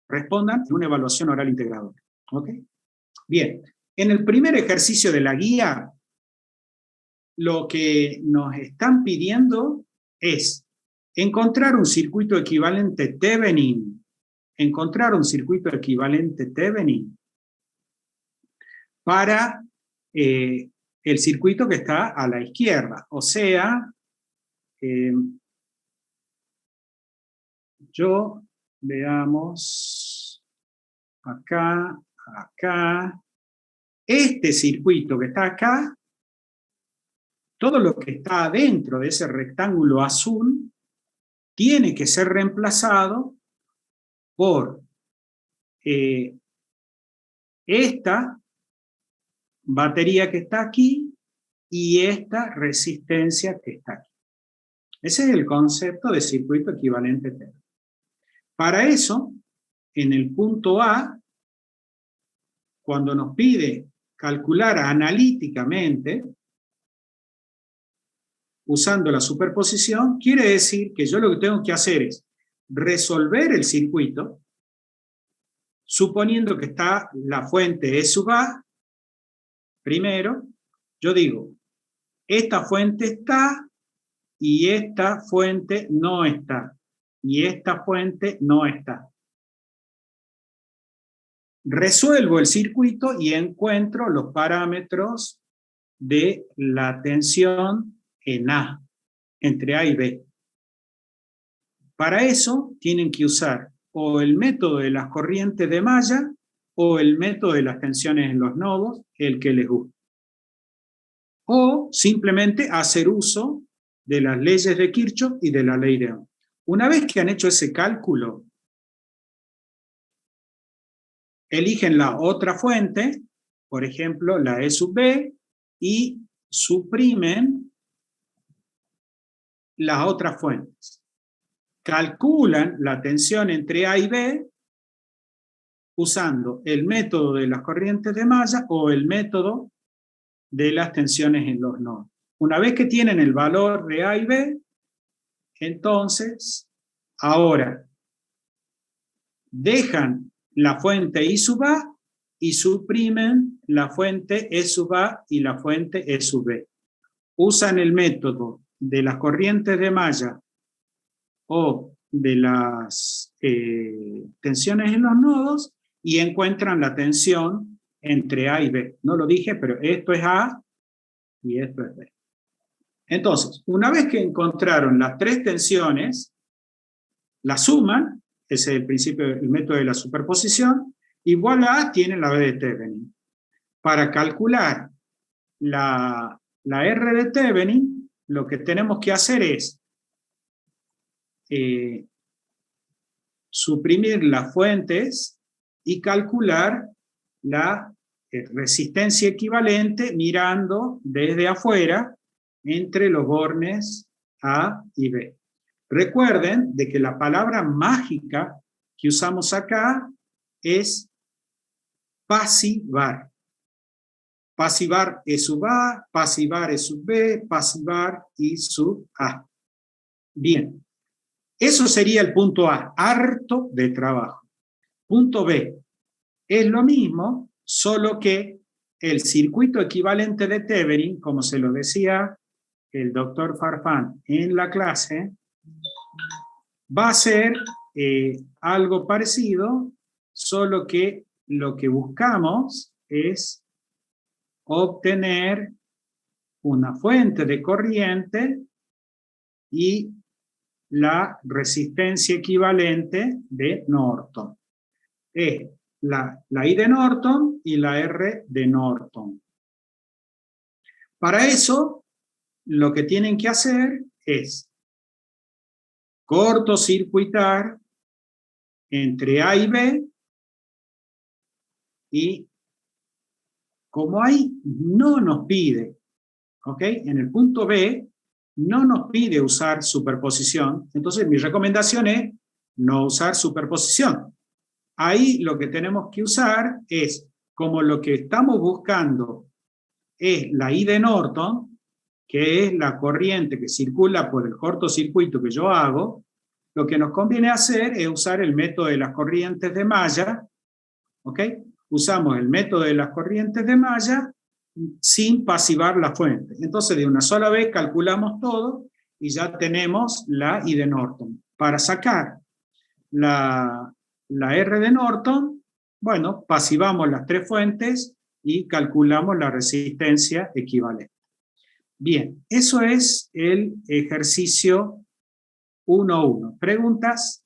respondan en una evaluación oral integradora. ¿Ok? Bien, en el primer ejercicio de la guía, lo que nos están pidiendo es encontrar un circuito equivalente Thevenin. Encontrar un circuito equivalente Thevenin para el circuito que está a la izquierda. O sea, veamos, acá, acá, este circuito que está acá, todo lo que está adentro de ese rectángulo azul tiene que ser reemplazado por esta batería que está aquí y esta resistencia que está aquí. Ese es el concepto de circuito equivalente Thevenin. Para eso, en el punto A, cuando nos pide calcular analíticamente, usando la superposición, quiere decir que yo lo que tengo que hacer es resolver el circuito, suponiendo que está la fuente E sub A. Primero, yo digo, esta fuente está y esta fuente no está. Y esta fuente no está. Resuelvo el circuito y encuentro los parámetros de la tensión en A, entre A y B. Para eso tienen que usar o el método de las corrientes de malla o el método de las tensiones en los nodos, el que les guste. O simplemente hacer uso de las leyes de Kirchhoff y de la ley de Ohm. Una vez que han hecho ese cálculo, eligen la otra fuente, por ejemplo, la E sub B, y suprimen las otras fuentes. Calculan la tensión entre A y B usando el método de las corrientes de malla o el método de las tensiones en los nodos. Una vez que tienen el valor de A y B, entonces, ahora, dejan la fuente I sub A y suprimen la fuente E sub A y la fuente E sub B. Usan el método de las corrientes de malla o de las tensiones en los nodos y encuentran la tensión entre A y B. No lo dije, pero esto es A y esto es B. Entonces, una vez que encontraron las tres tensiones, las suman, ese es el principio, el método de la superposición, y voilà, tienen la B de Thevenin. Para calcular la R de Thevenin, lo que tenemos que hacer es suprimir las fuentes y calcular la resistencia equivalente mirando desde afuera entre los bornes A y B. Recuerden de que la palabra mágica que usamos acá es pasivar. Pasivar E sub A, pasivar E sub B, pasivar I sub A. Bien, eso sería el punto A, harto de trabajo. Punto B, es lo mismo, solo que el circuito equivalente de Thevenin, como se lo decía el doctor Farfán en la clase, va a ser algo parecido, solo que lo que buscamos es obtener una fuente de corriente y la resistencia equivalente de Norton. Es la I de Norton y la R de Norton. Para eso, lo que tienen que hacer es cortocircuitar entre A y B, y como ahí no nos pide, ¿ok? En el punto B no nos pide usar superposición, entonces mi recomendación es no usar superposición. Ahí lo que tenemos que usar es, como lo que estamos buscando es la I de Norton, que es la corriente que circula por el cortocircuito que yo hago, lo que nos conviene hacer es usar el método de las corrientes de malla, ¿ok? Usamos el método de las corrientes de malla sin pasivar la fuente. Entonces, de una sola vez calculamos todo y ya tenemos la I de Norton. Para sacar la R de Norton, bueno, pasivamos las tres fuentes y calculamos la resistencia equivalente. Bien, eso es el ejercicio 1.1. ¿Preguntas?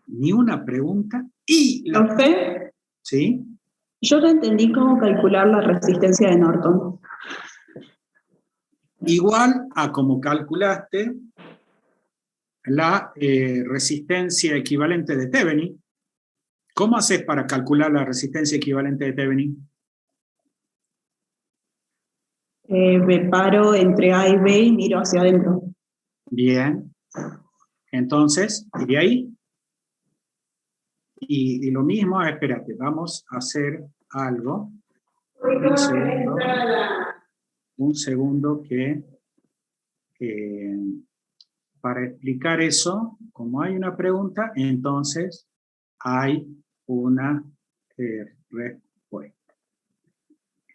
Ni una pregunta. Y la... Profe, ¿Sí? yo no entendí cómo calcular la resistencia de Norton. Igual a como calculaste la resistencia equivalente de Thevenin. ¿Cómo haces para calcular la resistencia equivalente de Thevenin? Me paro entre A y B y miro hacia adentro. Bien. Entonces, y de ahí. Y lo mismo, espérate, vamos a hacer algo. Un segundo que para explicar eso, como hay una pregunta, entonces hay una respuesta.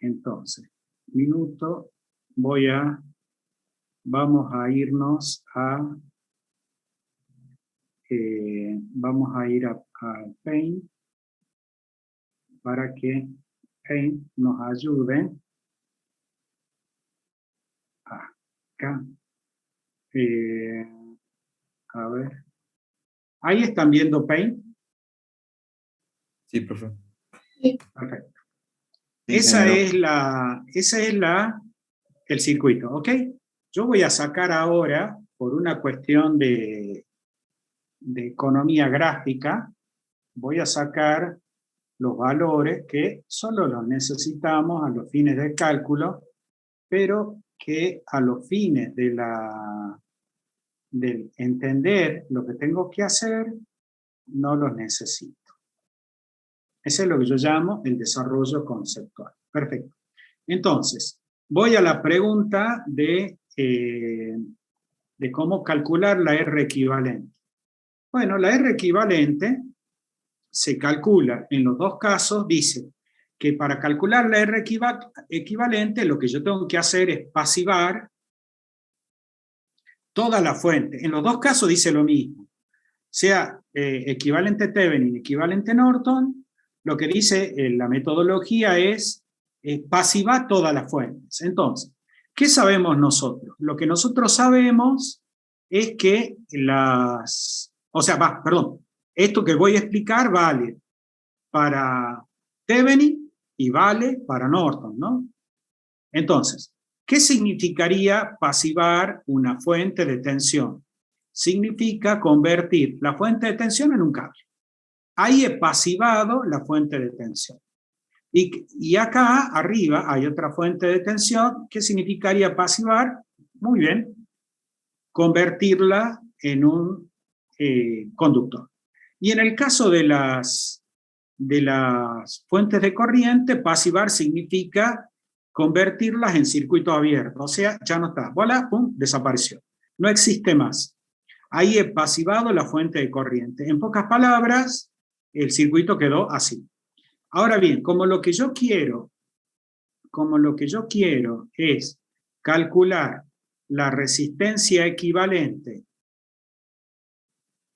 Entonces, minuto, vamos a irnos a Paint para que Paint nos ayude. Acá. A ver. ¿Ahí están viendo Paint? Sí, profe. Perfecto. Sí, Ese señor. es el circuito, ¿ok? Yo voy a sacar ahora, por una cuestión de economía gráfica, voy a sacar los valores que solo los necesitamos a los fines del cálculo, pero que a los fines del entender lo que tengo que hacer, no los necesito. Ese es lo que yo llamo el desarrollo conceptual. Perfecto. Entonces, voy a la pregunta de cómo calcular la R equivalente. Bueno, la R equivalente se calcula en los dos casos, dice que para calcular la R equivalente lo que yo tengo que hacer es pasivar toda la fuente. En los dos casos dice lo mismo. Sea equivalente Thevenin, equivalente Norton, lo que dice la metodología es pasivar todas las fuentes. Entonces, ¿qué sabemos nosotros? Lo que nosotros sabemos es que esto que voy a explicar vale para Thevenin y vale para Norton, ¿no? Entonces, ¿qué significaría pasivar una fuente de tensión? Significa convertir la fuente de tensión en un cable. Ahí he pasivado la fuente de tensión. Y acá arriba hay otra fuente de tensión. ¿Qué significaría pasivar? Muy bien, convertirla en un conductor. Y en el caso de las fuentes de corriente, pasivar significa convertirlas en circuito abierto. O sea, ya no está. Voilà, pum, desapareció. No existe más. Ahí he pasivado la fuente de corriente. En pocas palabras, el circuito quedó así. Ahora bien, como lo que yo quiero es calcular la resistencia equivalente,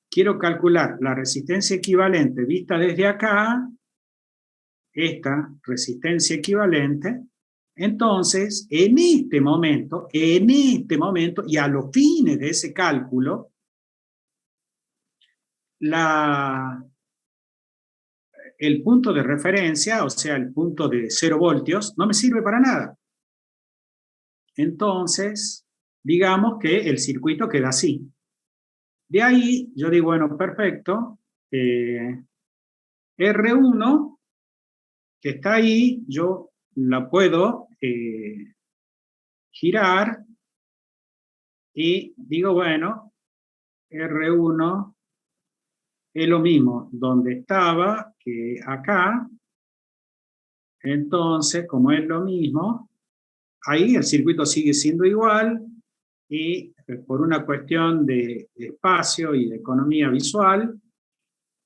quiero calcular la resistencia equivalente vista desde acá, esta resistencia equivalente, entonces, en este momento, y a los fines de ese cálculo, el punto de referencia, o sea, el punto de 0 voltios, no me sirve para nada. Entonces, digamos que el circuito queda así. De ahí, yo digo, bueno, perfecto, R1, que está ahí, yo la puedo girar, y digo, bueno, R1 es lo mismo donde estaba que acá. Entonces, como es lo mismo, ahí el circuito sigue siendo igual, y por una cuestión de espacio y de economía visual,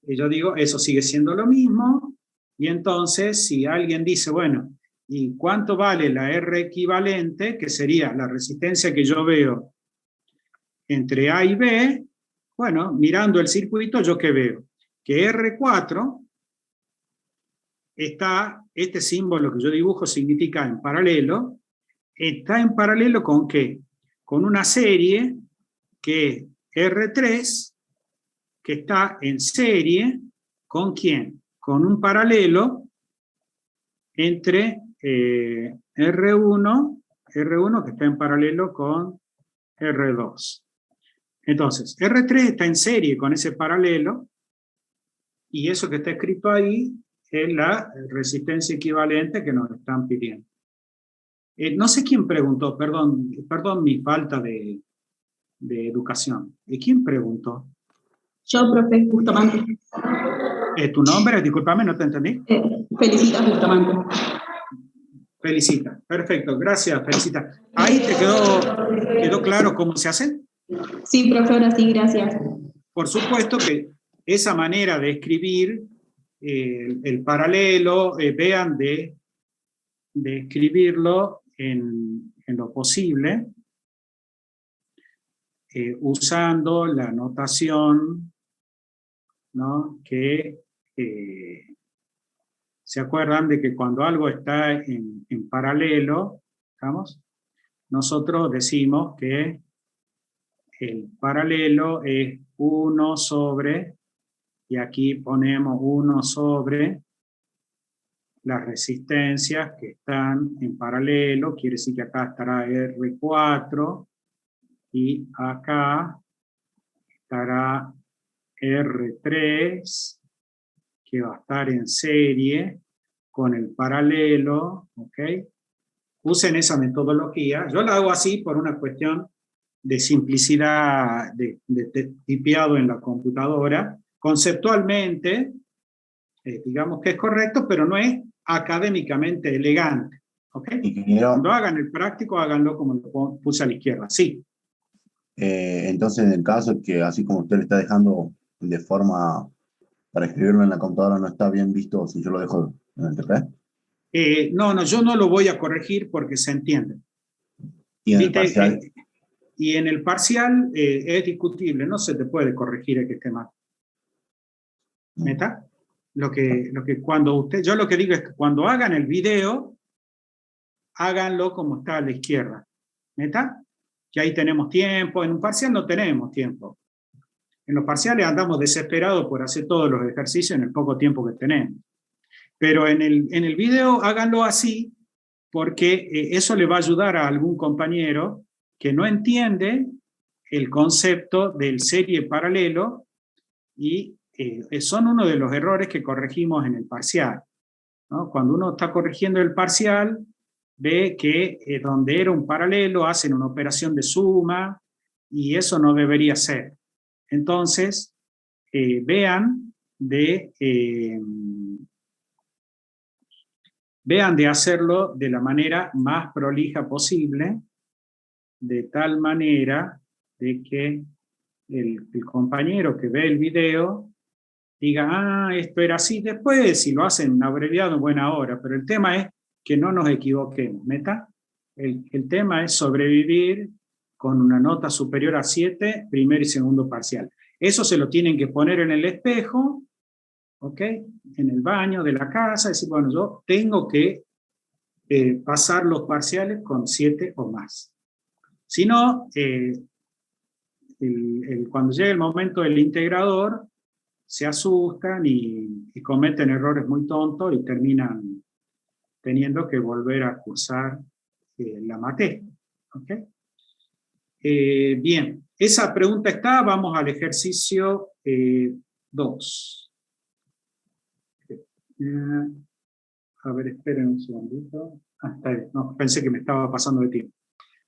yo digo, eso sigue siendo lo mismo. Y entonces, si alguien dice, bueno, ¿y cuánto vale la R equivalente? Que sería la resistencia que yo veo entre A y B. Bueno, mirando el circuito, ¿yo qué veo? Que R4 está, este símbolo que yo dibujo significa en paralelo. ¿Está en paralelo con qué? Con una serie que R3, que está en serie, ¿con quién? Con un paralelo entre R1 que está en paralelo con R2. Entonces, R3 está en serie con ese paralelo, y eso que está escrito ahí es la resistencia equivalente que nos están pidiendo. No sé quién preguntó, perdón mi falta de educación. ¿Quién preguntó? Yo, profe, Bustamante. ¿Tu nombre? Discúlpame, no te entendí. Felicita, Bustamante. Felicita, perfecto, gracias, Felicita. ¿Ahí te quedó claro cómo se hace? Sí, profe, ahora sí, gracias. Por supuesto que esa manera de escribir el paralelo, vean de escribirlo en lo posible, usando la notación, ¿no? Que se acuerdan de que cuando algo está en paralelo, ¿estamos? Nosotros decimos que el paralelo es 1 sobre, y aquí ponemos 1 sobre las resistencias que están en paralelo, quiere decir que acá estará R4, y acá estará R3, que va a estar en serie con el paralelo, ¿ok? Usen esa metodología. Yo la hago así por una cuestión de simplicidad, de tipeado en la computadora. Conceptualmente, digamos que es correcto, pero no es académicamente elegante, ¿ok? Cuando hagan el práctico, háganlo como lo puse a la izquierda, sí. Entonces, en el caso que, así como usted lo está dejando de forma para escribirlo en la computadora, no está bien visto si yo lo dejo en el TP. No, yo no lo voy a corregir porque se entiende. ¿Y en el parcial? Y en el parcial es discutible, no se te puede corregir el que esté mal. ¿Meta? Yo lo que digo es que cuando hagan el video, háganlo como está a la izquierda. ¿Meta? Que ahí tenemos tiempo. En un parcial no tenemos tiempo. En los parciales andamos desesperados por hacer todos los ejercicios en el poco tiempo que tenemos. Pero en el video háganlo así, porque eso le va a ayudar a algún compañero que no entiende el concepto del serie paralelo, y son uno de los errores que corregimos en el parcial, ¿no? Cuando uno está corrigiendo el parcial, ve que donde era un paralelo hacen una operación de suma, y eso no debería ser. Entonces, vean de hacerlo de la manera más prolija posible, de tal manera de que el compañero que ve el video diga, ah, esto era así. Después, si lo hacen abreviado, en buena hora, pero el tema es que no nos equivoquemos. ¿Meta? El tema es sobrevivir con una nota superior a 7, primer y segundo parcial. Eso se lo tienen que poner en el espejo, ¿ok? En el baño de la casa, decir, bueno, yo tengo que pasar los parciales con 7 o más. Si no, cuando llega el momento del integrador, se asustan y cometen errores muy tontos y terminan teniendo que volver a cursar la materia. ¿Okay? Bien, esa pregunta está, vamos al ejercicio 2. A ver, esperen un segundito. Está bien. No, pensé que me estaba pasando de tiempo.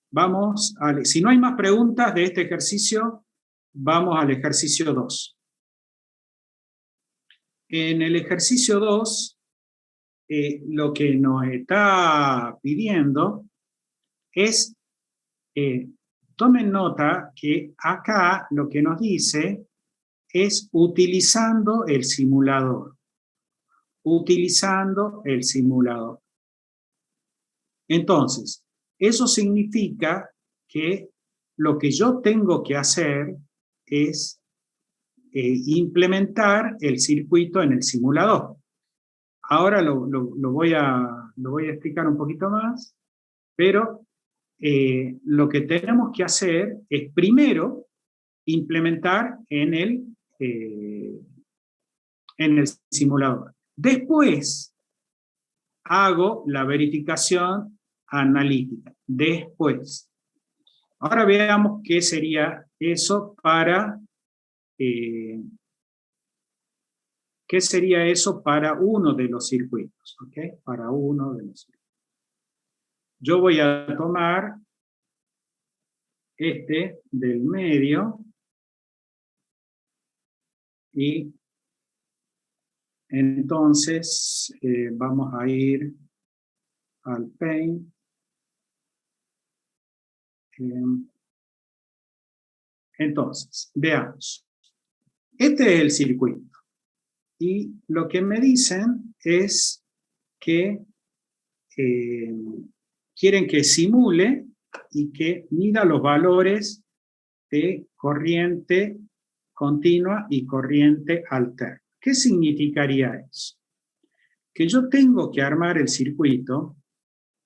Vamos, si no hay más preguntas de este ejercicio, vamos al ejercicio 2. En el ejercicio 2, lo que nos está pidiendo es, tomen nota que acá lo que nos dice es utilizando el simulador. Utilizando el simulador. Entonces, eso significa que lo que yo tengo que hacer es implementar el circuito en el simulador. Ahora lo voy a explicar un poquito más, pero lo que tenemos que hacer es primero implementar en el simulador. Después hago la verificación analítica. Después. Ahora veamos qué sería eso para ¿qué sería eso para uno de los circuitos? ¿Okay? Para uno de los circuitos. Yo voy a tomar este del medio y entonces vamos a ir al Paint. Entonces, veamos. Este es el circuito. Y lo que me dicen es que quieren que simule y que mida los valores de corriente continua y corriente alterna. ¿Qué significaría eso? Que yo tengo que armar el circuito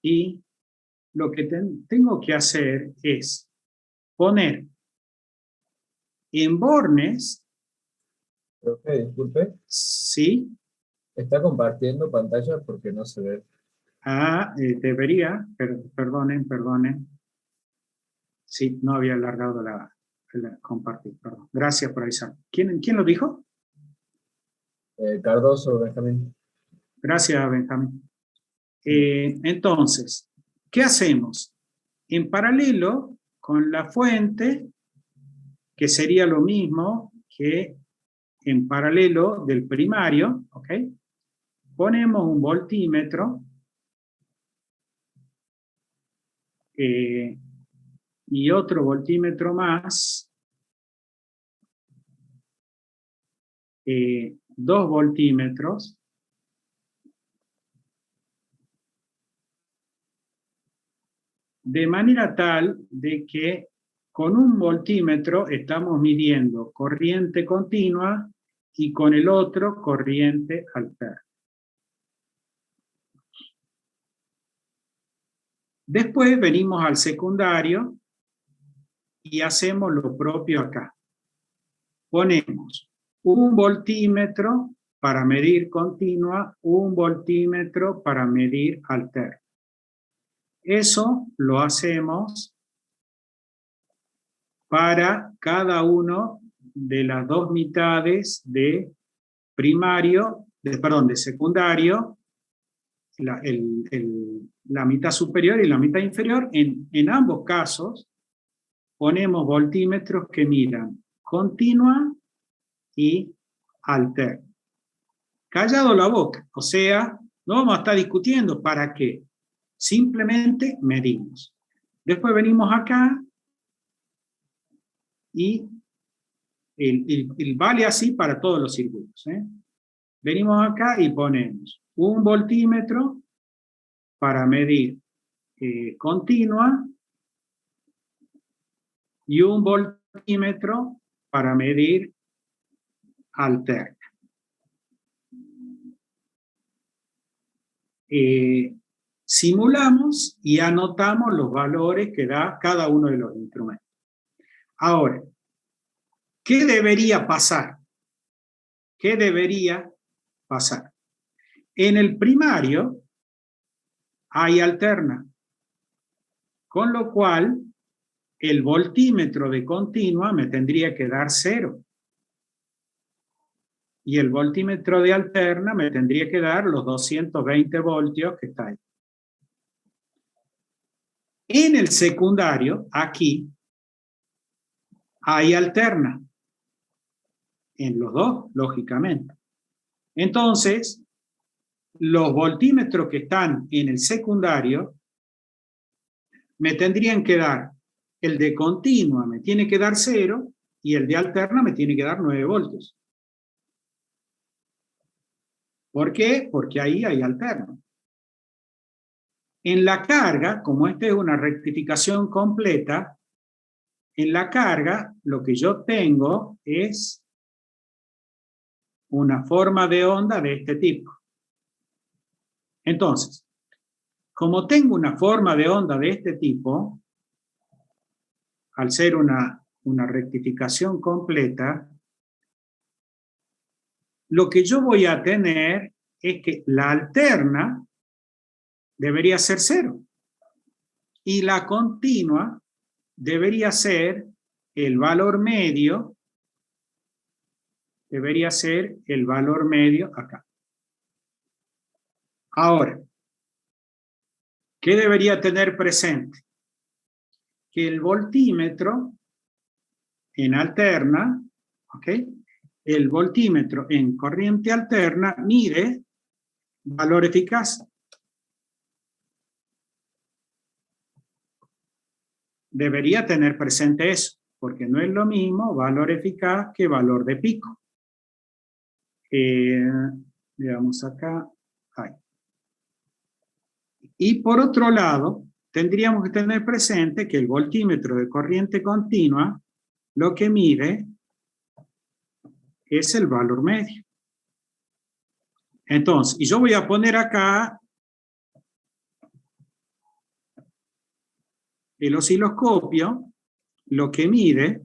y lo que tengo que hacer es poner en bornes. Disculpe. Sí. Está compartiendo pantalla porque no se ve. Debería, perdonen. Sí, no había alargado la compartir, perdón. Gracias por avisar. ¿Quién lo dijo? Cardoso, Benjamín. Gracias, Benjamín. Entonces, ¿qué hacemos? En paralelo con la fuente, que sería lo mismo que en paralelo del primario, ¿ok? Ponemos un voltímetro y otro voltímetro más, 2 voltímetros, de manera tal de que con un voltímetro estamos midiendo corriente continua y con el otro corriente alterna. Después venimos al secundario y hacemos lo propio acá. Ponemos un voltímetro para medir continua, un voltímetro para medir alterna. Eso lo hacemos para cada uno de las 2 mitades de primario, de secundario, la mitad superior y la mitad inferior. En ambos casos ponemos voltímetros que midan continua y alterna. Callado la boca, o sea, no vamos a estar discutiendo para qué. Simplemente medimos. Después venimos acá y vale así para todos los circuitos. Venimos acá y ponemos un voltímetro para medir continua y un voltímetro para medir alterna. Simulamos y anotamos los valores que da cada uno de los instrumentos. Ahora, ¿qué debería pasar? ¿Qué debería pasar? En el primario hay alterna, con lo cual el voltímetro de continua me tendría que dar 0. Y el voltímetro de alterna me tendría que dar los 220 voltios que está ahí. En el secundario, aquí, hay alterna. En los dos, lógicamente. Entonces, los voltímetros que están en el secundario me tendrían que dar, el de continua me tiene que dar 0 y el de alterna me tiene que dar 9 voltios. ¿Por qué? Porque ahí hay alterna. En la carga, como esta es una rectificación completa, en la carga lo que yo tengo es una forma de onda de este tipo. Entonces, como tengo una forma de onda de este tipo, al ser una rectificación completa, lo que yo voy a tener es que la alterna debería ser 0 y la continua debería ser el valor medio, debería ser el valor medio acá. Ahora, ¿qué debería tener presente? Que el voltímetro en alterna, ¿ok? El voltímetro en corriente alterna mide valor eficaz. Debería tener presente eso, porque no es lo mismo valor eficaz que valor de pico. Veamos acá. Ahí. Y por otro lado, tendríamos que tener presente que el voltímetro de corriente continua lo que mide es el valor medio. Entonces, y yo voy a poner acá el osciloscopio, lo que mide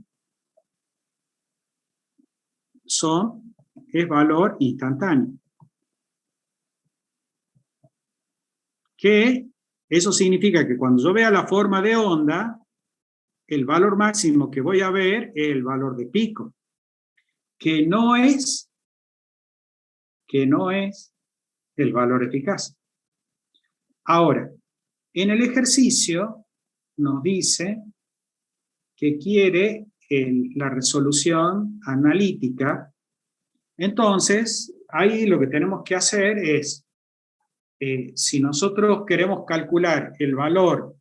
es valor instantáneo. Que eso significa que cuando yo vea la forma de onda, el valor máximo que voy a ver es el valor de pico, que no es el valor eficaz. Ahora, en el ejercicio nos dice que quiere la resolución analítica. Entonces, ahí lo que tenemos que hacer es, si nosotros queremos calcular el valor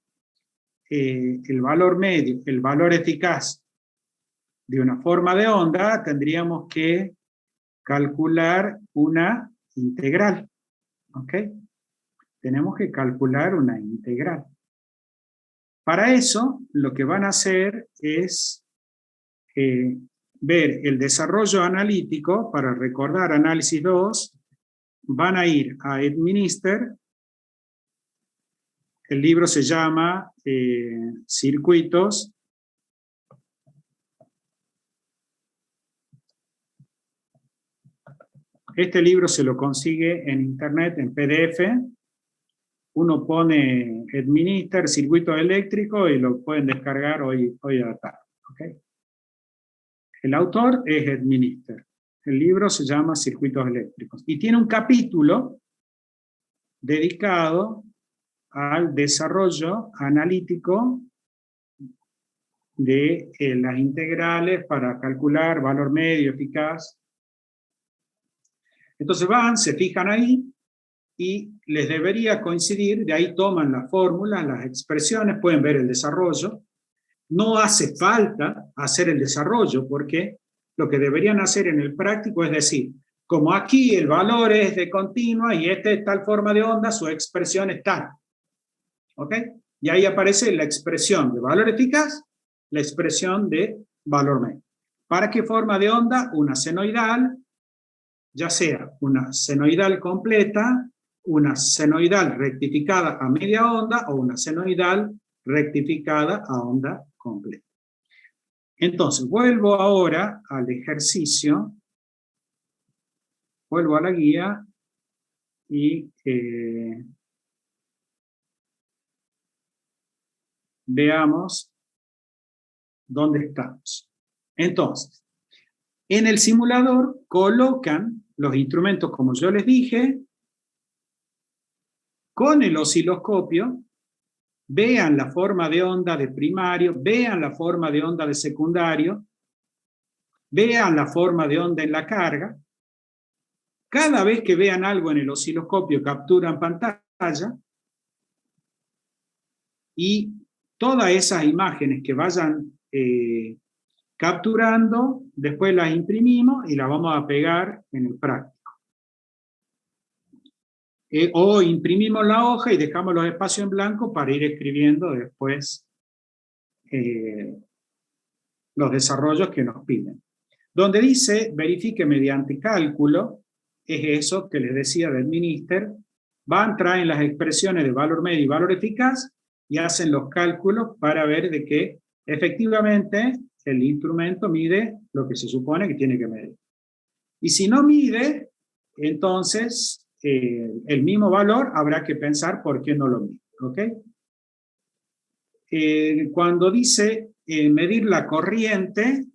medio, el valor eficaz de una forma de onda, tendríamos que calcular una integral. ¿Ok? Tenemos que calcular una integral. Para eso, lo que van a hacer es ver el desarrollo analítico. Para recordar análisis 2, van a ir a Administer. El libro se llama Circuitos. Este libro se lo consigue en internet, en PDF. Uno pone Administer, circuito eléctrico, y lo pueden descargar hoy a la tarde. ¿Okay? El autor es Administer. El libro se llama Circuitos eléctricos. Y tiene un capítulo dedicado al desarrollo analítico de las integrales para calcular valor medio eficaz. Entonces van, se fijan ahí, y les debería coincidir, de ahí toman las fórmulas, las expresiones, pueden ver el desarrollo. No hace falta hacer el desarrollo porque lo que deberían hacer en el práctico es decir, como aquí el valor es de continua y este es tal forma de onda, su expresión es tal. ¿Ok? Y ahí aparece la expresión de valor eficaz, la expresión de valor medio. ¿Para qué forma de onda? Una senoidal, ya sea una senoidal completa, una senoidal rectificada a media onda o una senoidal rectificada a onda completa. Entonces, vuelvo ahora al ejercicio, vuelvo a la guía y veamos dónde estamos. Entonces, en el simulador colocan los instrumentos, como yo les dije, con el osciloscopio, vean la forma de onda de primario, vean la forma de onda de secundario, vean la forma de onda en la carga. Cada vez que vean algo en el osciloscopio, capturan pantalla y todas esas imágenes que vayan capturando, después las imprimimos y las vamos a pegar en el práctico. O imprimimos la hoja y dejamos los espacios en blanco para ir escribiendo después los desarrollos que nos piden. Donde dice verifique mediante cálculo, es eso que les decía del Minister, van, traen las expresiones de valor medio y valor eficaz y hacen los cálculos para ver de que efectivamente el instrumento mide lo que se supone que tiene que medir. Y si no mide, entonces el mismo valor habrá que pensar por qué no lo mide. ¿Ok? Cuando dice medir la corriente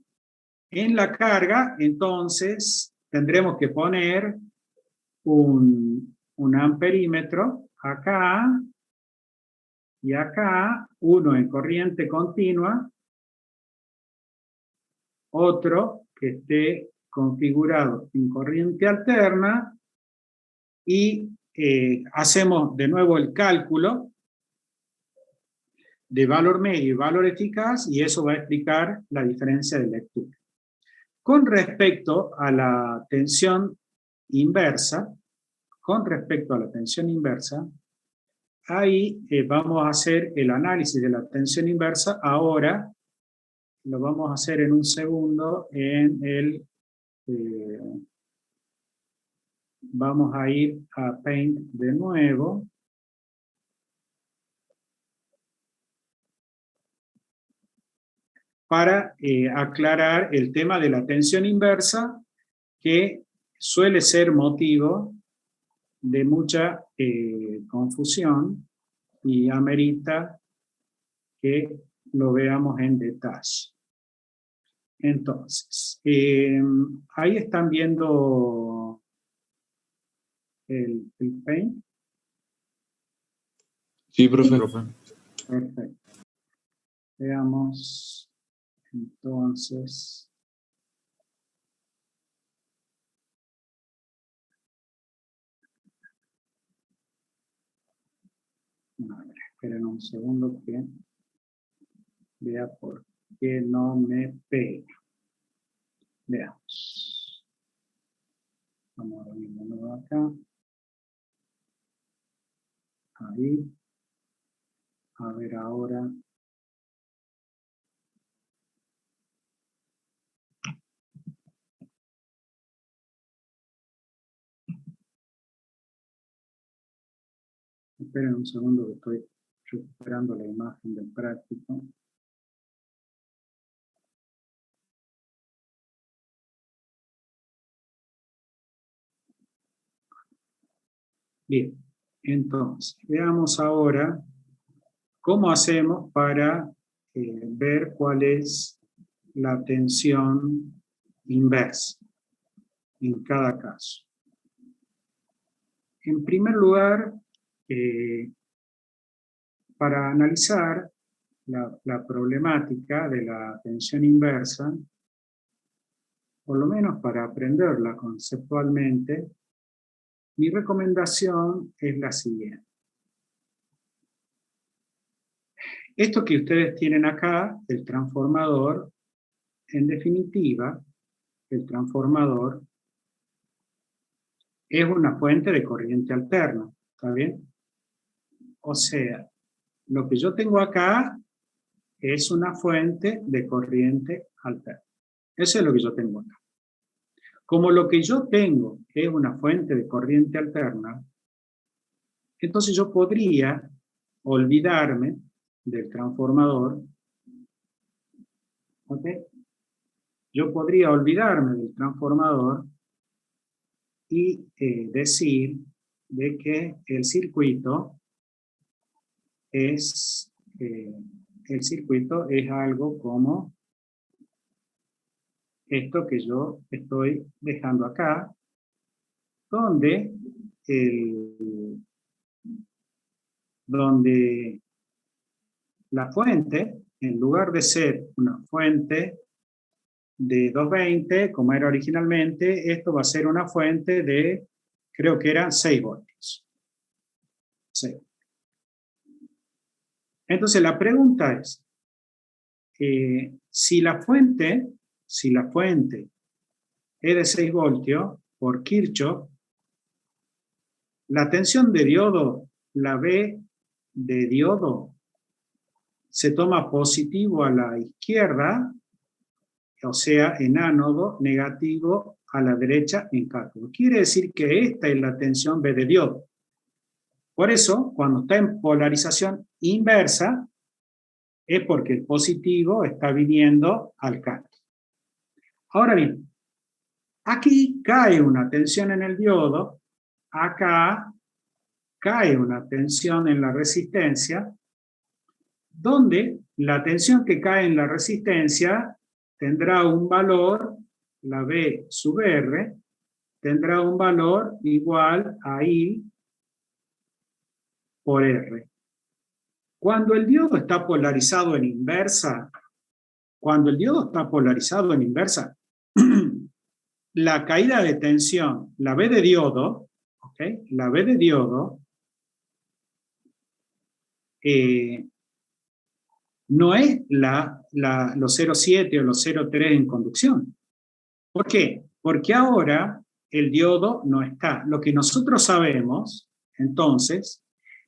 en la carga, entonces tendremos que poner un amperímetro acá y acá, uno en corriente continua, otro que esté configurado en corriente alterna y hacemos de nuevo el cálculo de valor medio y valor eficaz y eso va a explicar la diferencia de lectura. Con respecto a la tensión inversa, ahí vamos a hacer el análisis de la tensión inversa. Ahora lo vamos a hacer en un segundo en el... vamos a ir a Paint de nuevo. Para aclarar el tema de la tensión inversa, que suele ser motivo de mucha confusión y amerita que lo veamos en detalle. Entonces, ahí están viendo el Paint. Sí, profe. Perfecto. Veamos entonces. A ver, esperen un segundo que vea por qué no me pega. Veamos. Vamos a venir de nuevo acá. Ahí. A ver ahora. Esperen un segundo que estoy recuperando la imagen del práctico. Bien, entonces, veamos ahora cómo hacemos para ver cuál es la tensión inversa en cada caso. En primer lugar, para analizar la problemática de la tensión inversa, por lo menos para aprenderla conceptualmente, mi recomendación es la siguiente. Esto que ustedes tienen acá, el transformador, en definitiva, el transformador es una fuente de corriente alterna, ¿está bien? O sea, lo que yo tengo acá es una fuente de corriente alterna. Eso es lo que yo tengo acá. Como lo que yo tengo es una fuente de corriente alterna, entonces yo podría olvidarme del transformador. ¿Ok? Yo podría olvidarme del transformador y decir de que el circuito es algo como esto que yo estoy dejando acá, donde la fuente, en lugar de ser una fuente de 220, como era originalmente, esto va a ser una fuente de, creo que eran 6 voltios. 6. Entonces la pregunta es, si la fuente es de 6 voltios, por Kirchhoff, la tensión de diodo, la V de diodo, se toma positivo a la izquierda, o sea, en ánodo, negativo a la derecha en cátodo. Quiere decir que esta es la tensión V de diodo. Por eso, cuando está en polarización inversa, es porque el positivo está viniendo al cátodo. Ahora bien, aquí cae una tensión en el diodo, acá cae una tensión en la resistencia, donde la tensión que cae en la resistencia tendrá un valor, la V sub R, tendrá un valor igual a I por R. Cuando el diodo está polarizado en inversa, la caída de tensión, la V de diodo, ¿okay? La V de diodo no es los 0,7 o los 0,3 en conducción. ¿Por qué? Porque ahora el diodo no está. Lo que nosotros sabemos, entonces,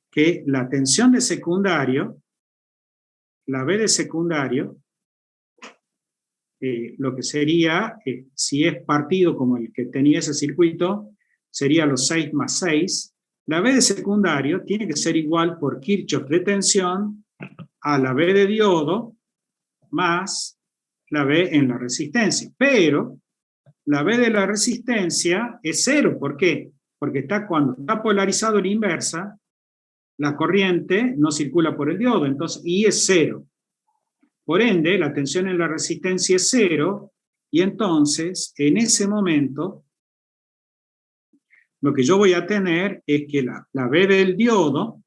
que la tensión de secundario, la V de secundario, lo que sería, si es partido como el que tenía ese circuito, sería los 6 más 6. La V de secundario tiene que ser igual por Kirchhoff de tensión a la V de diodo más la V en la resistencia. Pero la V de la resistencia es 0. ¿Por qué? Porque cuando está polarizado en inversa, la corriente no circula por el diodo, entonces I es 0. Por ende, la tensión en la resistencia es 0, y entonces, en ese momento, lo que yo voy a tener es que la V del diodo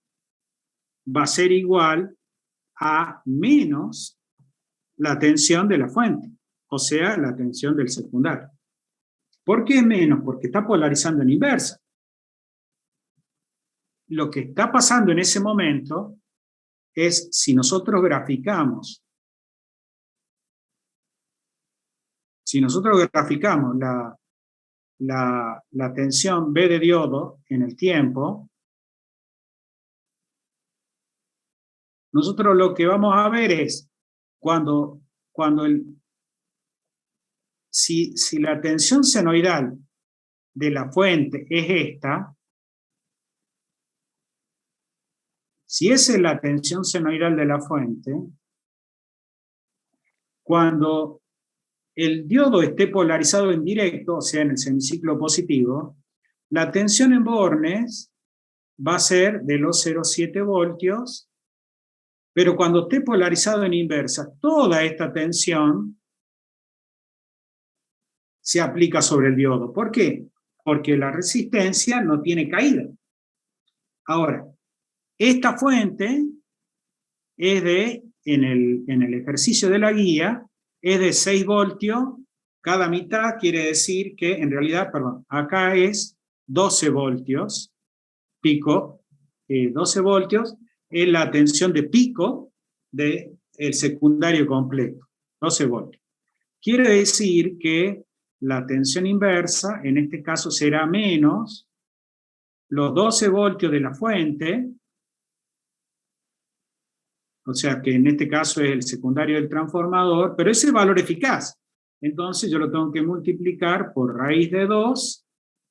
va a ser igual a menos la tensión de la fuente, o sea, la tensión del secundario. ¿Por qué menos? Porque está polarizando en inversa. Lo que está pasando en ese momento es, si nosotros graficamos la tensión V de diodo en el tiempo, nosotros lo que vamos a ver es si la tensión senoidal de la fuente es esta, si esa es la tensión senoidal de la fuente, cuando el diodo esté polarizado en directo, o sea, en el semiciclo positivo, la tensión en bornes va a ser de los 0,7 voltios, pero cuando esté polarizado en inversa, toda esta tensión se aplica sobre el diodo. ¿Por qué? Porque la resistencia no tiene caída. Ahora, esta fuente es en el ejercicio de la guía, es de 6 voltios, cada mitad quiere decir que en realidad, acá es 12 voltios, pico, 12 voltios es la tensión de pico del secundario completo, 12 voltios. Quiere decir que la tensión inversa, en este caso será menos los 12 voltios de la fuente, o sea que en este caso es el secundario del transformador, pero ese es el valor eficaz. Entonces yo lo tengo que multiplicar por raíz de 2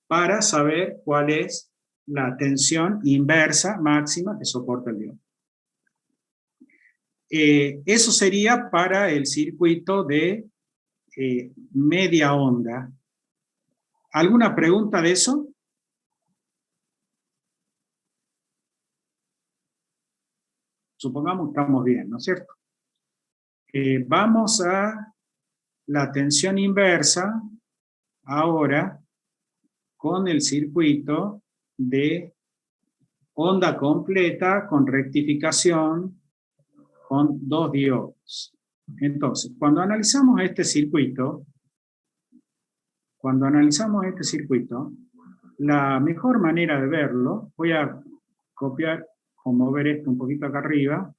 para saber cuál es la tensión inversa máxima que soporta el diodo. Eso sería para el circuito de media onda. ¿Alguna pregunta de eso? Supongamos que estamos bien, ¿no es cierto? Vamos a la tensión inversa ahora con el circuito de onda completa con rectificación con 2 diodos. Entonces, cuando analizamos este circuito, la mejor manera de verlo, voy a copiar o mover esto un poquito acá arriba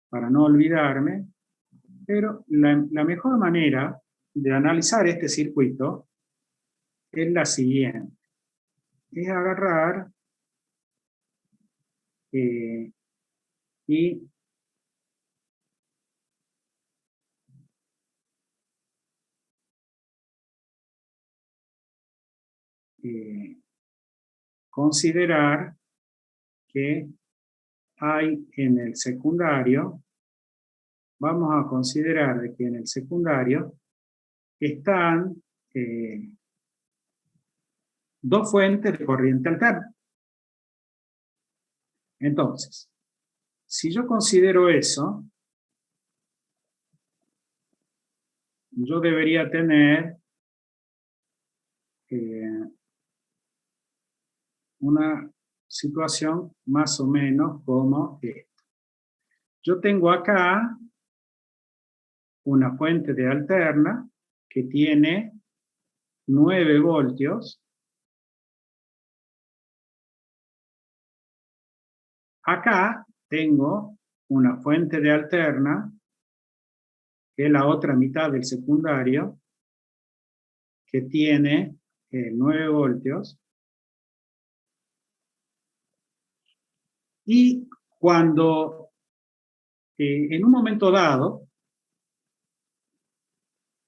para no olvidarme, pero la mejor manera de analizar este circuito es la siguiente. Es agarrar y considerar que hay en el secundario, vamos a considerar de que en el secundario están 2 fuentes de corriente alterna. Entonces, si yo considero eso, yo debería tener una situación más o menos como esta. Yo tengo acá una fuente de alterna que tiene 9 voltios. Acá tengo una fuente de alterna, que es la otra mitad del secundario, que tiene 9 voltios. Y cuando en un momento dado,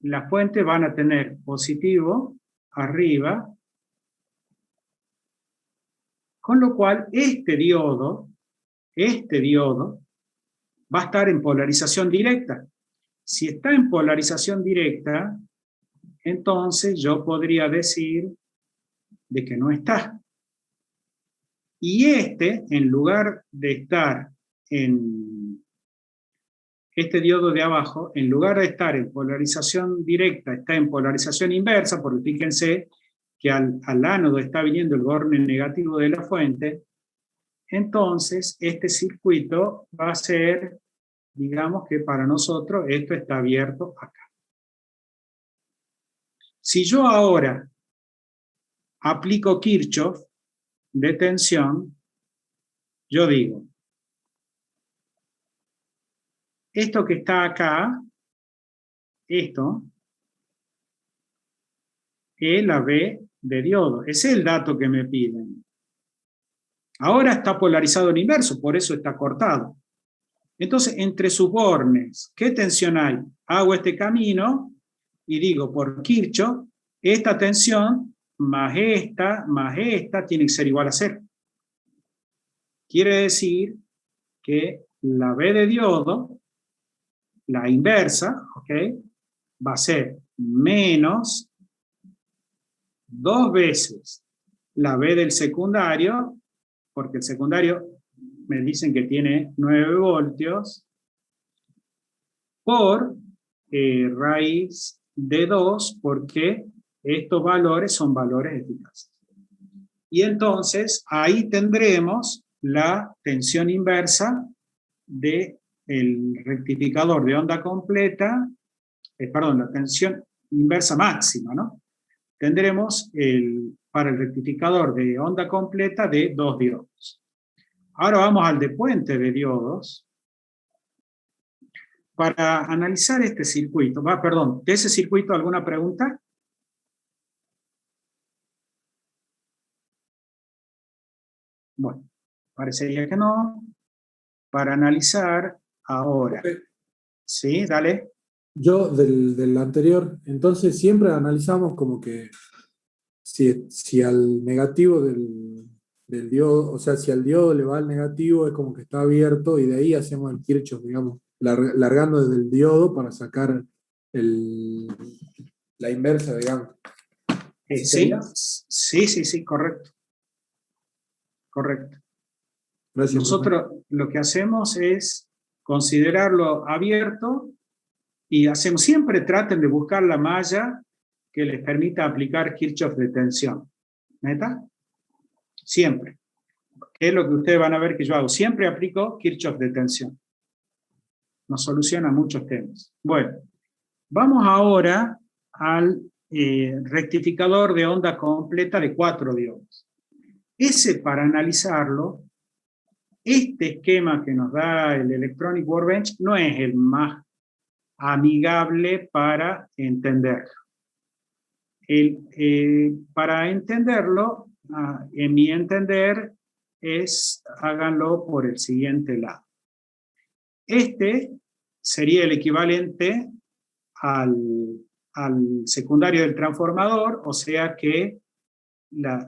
las fuentes van a tener positivo arriba, con lo cual este diodo va a estar en polarización directa. Si está en polarización directa, entonces yo podría decir de que no está. Y en lugar de estar en este diodo de abajo, en lugar de estar en polarización directa, está en polarización inversa, porque fíjense que al ánodo está viniendo el borne negativo de la fuente. Entonces, este circuito va a ser, digamos que para nosotros esto está abierto acá. Si yo ahora aplico Kirchhoff de tensión, yo digo, esto que está acá, esto, es la B de diodo. Ese es el dato que me piden. Ahora está polarizado en inverso, por eso está cortado. Entonces, entre sus bornes, ¿qué tensión hay? Hago este camino y digo, por Kirchhoff, esta tensión más esta, tiene que ser igual a 0. Quiere decir que la B de diodo, la inversa, ¿okay?, va a ser menos 2 veces la B del secundario, porque el secundario me dicen que tiene 9 voltios, por raíz de 2, porque estos valores son valores eficaces. Y entonces ahí tendremos la tensión inversa del rectificador de onda completa, la tensión inversa máxima, ¿no? Tendremos para el rectificador de onda completa de 2 diodos. Ahora vamos al de puente de diodos. Para analizar este circuito, ¿de ese circuito alguna pregunta? Bueno, parecería que no. Para analizar ahora. Sí, dale. Yo del anterior, entonces siempre analizamos como que si al negativo del diodo, o sea, si al diodo le va al negativo, es como que está abierto y de ahí hacemos el Kirchhoff, digamos, largando desde el diodo para sacar la inversa, digamos. Sí, correcto. Correcto. Gracias, Nosotros lo que hacemos es considerarlo abierto y siempre traten de buscar la malla que les permita aplicar Kirchhoff de tensión. ¿Neta? Siempre. ¿Qué es lo que ustedes van a ver que yo hago? Siempre aplico Kirchhoff de tensión. Nos soluciona muchos temas. Bueno, vamos ahora al rectificador de onda completa de 4 diodos. Ese, para analizarlo, este esquema que nos da el Electronic Workbench no es el más amigable para entenderlo. Para entenderlo, en mi entender, háganlo por el siguiente lado. Este sería el equivalente al secundario del transformador, o sea que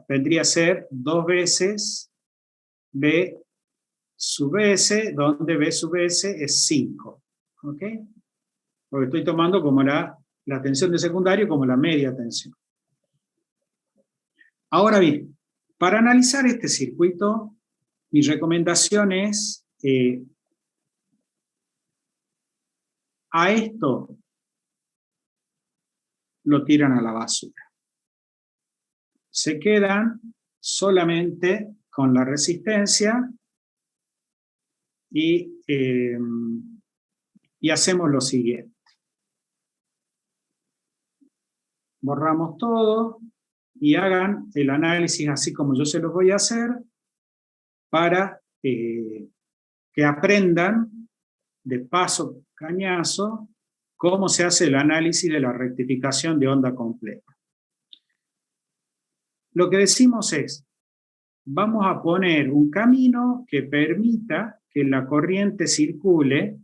vendría a ser 2 veces B sub S, donde B sub S es 5. ¿Ok? Porque estoy tomando como la tensión de secundario como la media tensión. Ahora bien, para analizar este circuito, mi recomendación es a esto lo tiran a la basura. Se quedan solamente con la resistencia y hacemos lo siguiente. Borramos todo y hagan el análisis así como yo se los voy a hacer para que aprendan de paso cañazo cómo se hace el análisis de la rectificación de onda completa. Lo que decimos es, vamos a poner un camino que permita que la corriente circule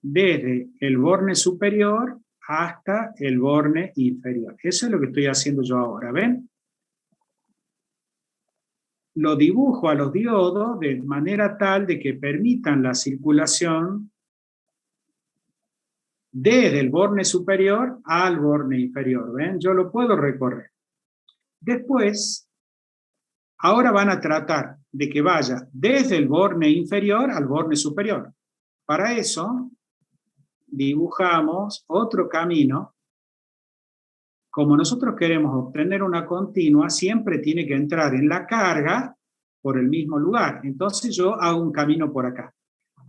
desde el borne superior hasta el borne inferior. Eso es lo que estoy haciendo yo ahora, ¿ven? Lo dibujo a los diodos de manera tal de que permitan la circulación desde el borne superior al borne inferior, ¿ven? Yo lo puedo recorrer. Después, ahora van a tratar de que vaya desde el borne inferior al borne superior. Para eso, dibujamos otro camino. Como nosotros queremos obtener una continua, siempre tiene que entrar en la carga por el mismo lugar. Entonces yo hago un camino por acá.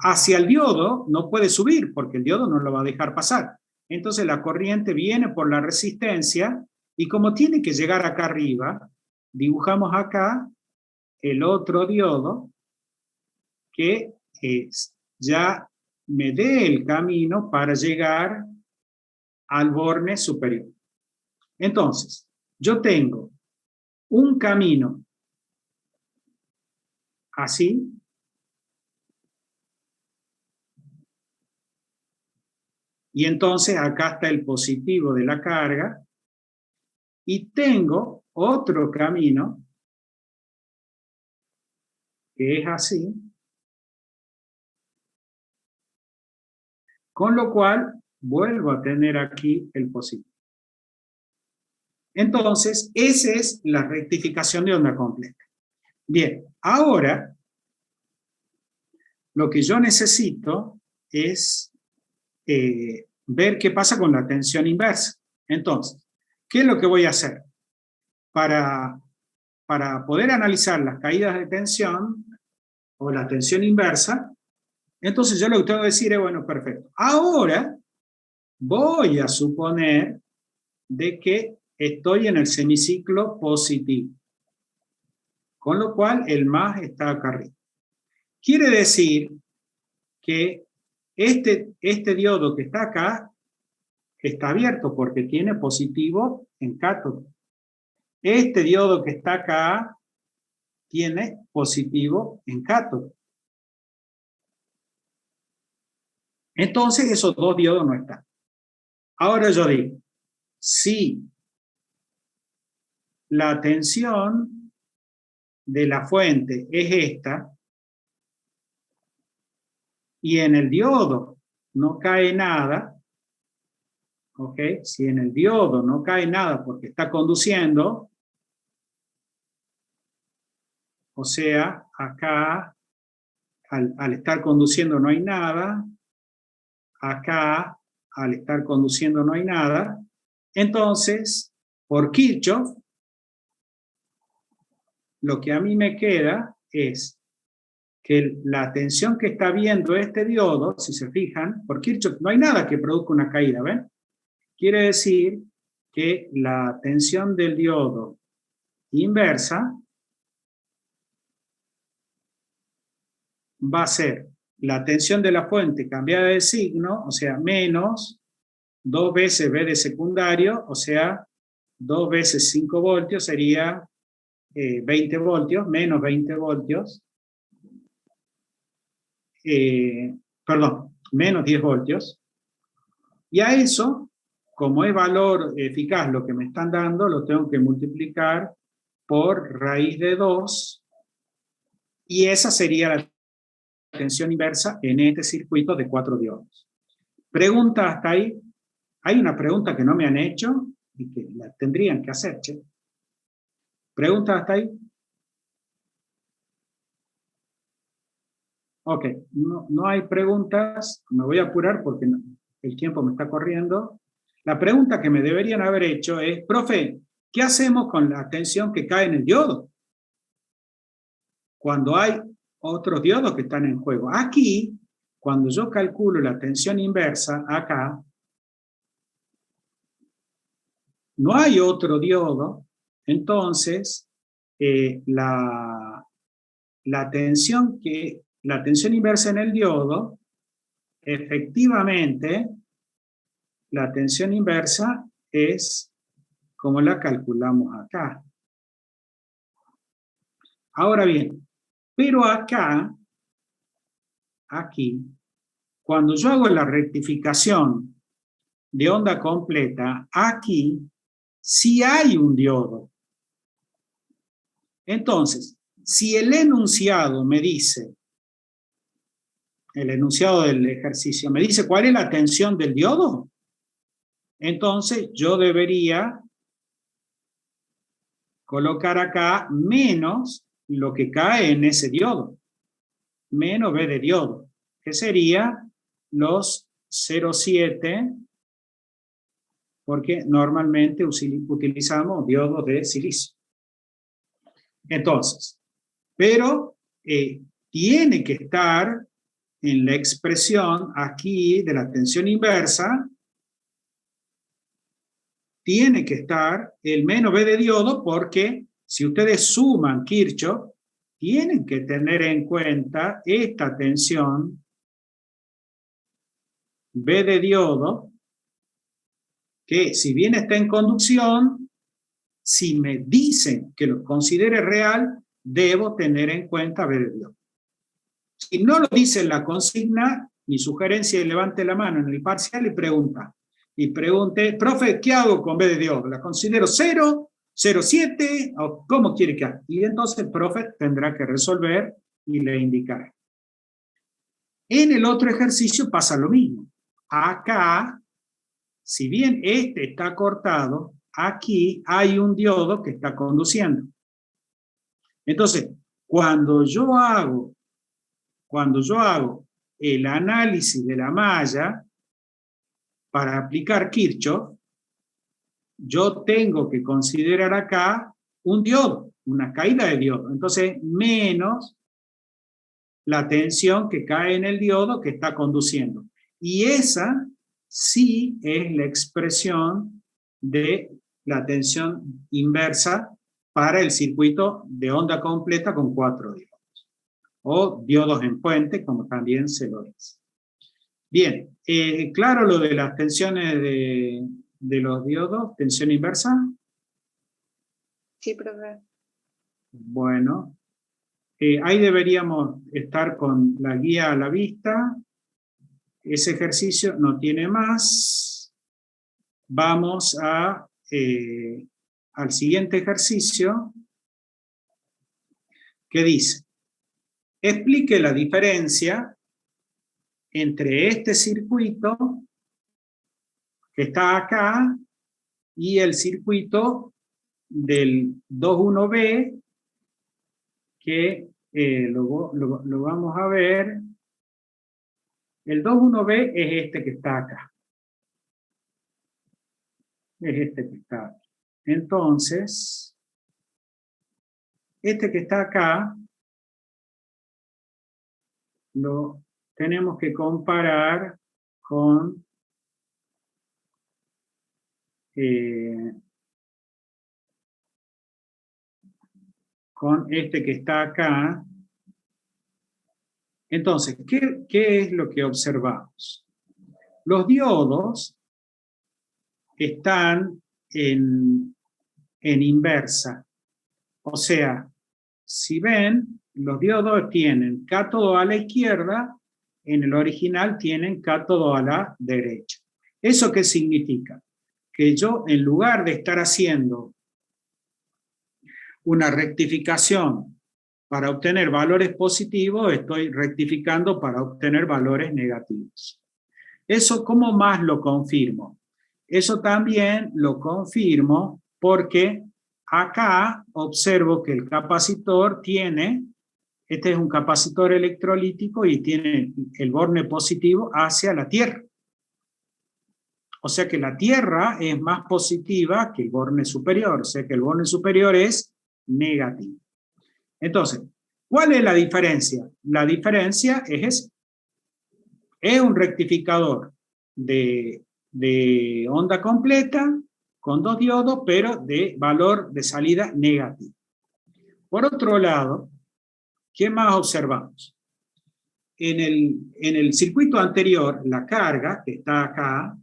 Hacia el diodo no puede subir, porque el diodo no lo va a dejar pasar. Entonces la corriente viene por la resistencia, y como tiene que llegar acá arriba, dibujamos acá el otro diodo que ya me dé el camino para llegar al borne superior. Entonces, yo tengo un camino así, y entonces acá está el positivo de la carga, y tengo otro camino que es así, con lo cual vuelvo a tener aquí el positivo. Entonces, esa es la rectificación de onda completa. Bien, ahora lo que yo necesito es ver qué pasa con la tensión inversa. Entonces, ¿qué es lo que voy a hacer? Para poder analizar las caídas de tensión o la tensión inversa, entonces yo lo que tengo que decir es, bueno, perfecto. Ahora voy a suponer de que estoy en el semiciclo positivo, con lo cual el más está acá arriba. Quiere decir que este diodo que está acá está abierto porque tiene positivo en cátodo. Este diodo que está acá tiene positivo en cátodo. Entonces esos dos diodos no están. Ahora yo digo, si la tensión de la fuente es esta, y en el diodo no cae nada, ¿ok? Si en el diodo no cae nada porque está conduciendo, o sea, acá, al estar conduciendo no hay nada, acá, al estar conduciendo no hay nada, entonces, por Kirchhoff, lo que a mí me queda es que la tensión que está viendo este diodo, si se fijan, por Kirchhoff no hay nada que produzca una caída, ¿ven? Quiere decir que la tensión del diodo inversa va a ser la tensión de la fuente cambiada de signo, o sea, menos 2 veces V de secundario, o sea, 2 veces 5 voltios sería 20 voltios, menos 20 voltios, perdón, menos 10 voltios. Y a eso, como es valor eficaz lo que me están dando, lo tengo que multiplicar por raíz de 2, y esa sería la tensión inversa en este circuito de 4 diodos. ¿Pregunta hasta ahí? Hay una pregunta que no me han hecho y que la tendrían que hacer, che. ¿Pregunta hasta ahí? Ok, no hay preguntas, me voy a apurar porque el tiempo me está corriendo. La pregunta que me deberían haber hecho es, profe, ¿qué hacemos con la tensión que cae en el diodo? Cuando hay otros diodos que están en juego. Aquí, cuando yo calculo la tensión inversa, acá, no hay otro diodo, entonces la tensión inversa en el diodo, efectivamente, la tensión inversa es como la calculamos acá. Ahora bien, pero acá, aquí, cuando yo hago la rectificación de onda completa, aquí sí hay un diodo. Entonces, si el enunciado me dice, el enunciado del ejercicio me dice cuál es la tensión del diodo, entonces yo debería colocar acá menos lo que cae en ese diodo, menos V de diodo, que sería los 0,7, porque normalmente utilizamos diodos de silicio. Entonces, pero tiene que estar en la expresión aquí de la tensión inversa, tiene que estar el menos V de diodo, porque si ustedes suman Kirchhoff, tienen que tener en cuenta esta tensión V de diodo, que si bien está en conducción, si me dicen que lo considere real, debo tener en cuenta V de diodo. Si no lo dice en la consigna, mi sugerencia es levante la mano en el parcial y pregunte, profe, ¿qué hago con V de diodo? ¿La considero 0, 0,7 o cómo quiere que haga? Y entonces el profe tendrá que resolver y le indicará. En el otro ejercicio pasa lo mismo. Acá, si bien este está cortado, aquí hay un diodo que está conduciendo. Entonces, cuando yo hago el análisis de la malla para aplicar Kirchhoff, yo tengo que considerar acá un diodo, una caída de diodo. Entonces, menos la tensión que cae en el diodo que está conduciendo. Y esa sí es la expresión de la tensión inversa para el circuito de onda completa con 4 diodos. O diodos en puente, como también se lo dice. Bien, claro lo de las tensiones de los diodos, tensión inversa. Sí, profe. Bueno, Ahí deberíamos estar con la guía a la vista. Ese ejercicio no tiene más. Vamos al siguiente ejercicio, que dice: explique la diferencia entre este circuito que está acá y el circuito del 21B, que lo vamos a ver. El 21B es este que está acá. Es este que está acá. Entonces, este que está acá lo tenemos que comparar con este que está acá. Entonces, ¿qué es lo que observamos? Los diodos están en inversa. O sea, si ven, los diodos tienen cátodo a la izquierda, en el original tienen cátodo a la derecha. ¿Eso qué significa? Que yo, en lugar de estar haciendo una rectificación para obtener valores positivos, estoy rectificando para obtener valores negativos. ¿Eso cómo más lo confirmo? Eso también lo confirmo porque acá observo que el capacitor tiene, este es un capacitor electrolítico y tiene el borne positivo hacia la Tierra. O sea que la Tierra es más positiva que el borne superior, o sea que el borne superior es negativo. Entonces, ¿cuál es la diferencia? La diferencia es esa. Es un rectificador de onda completa con 2 diodos, pero de valor de salida negativo. Por otro lado, ¿qué más observamos? En el circuito anterior, la carga, que está acá,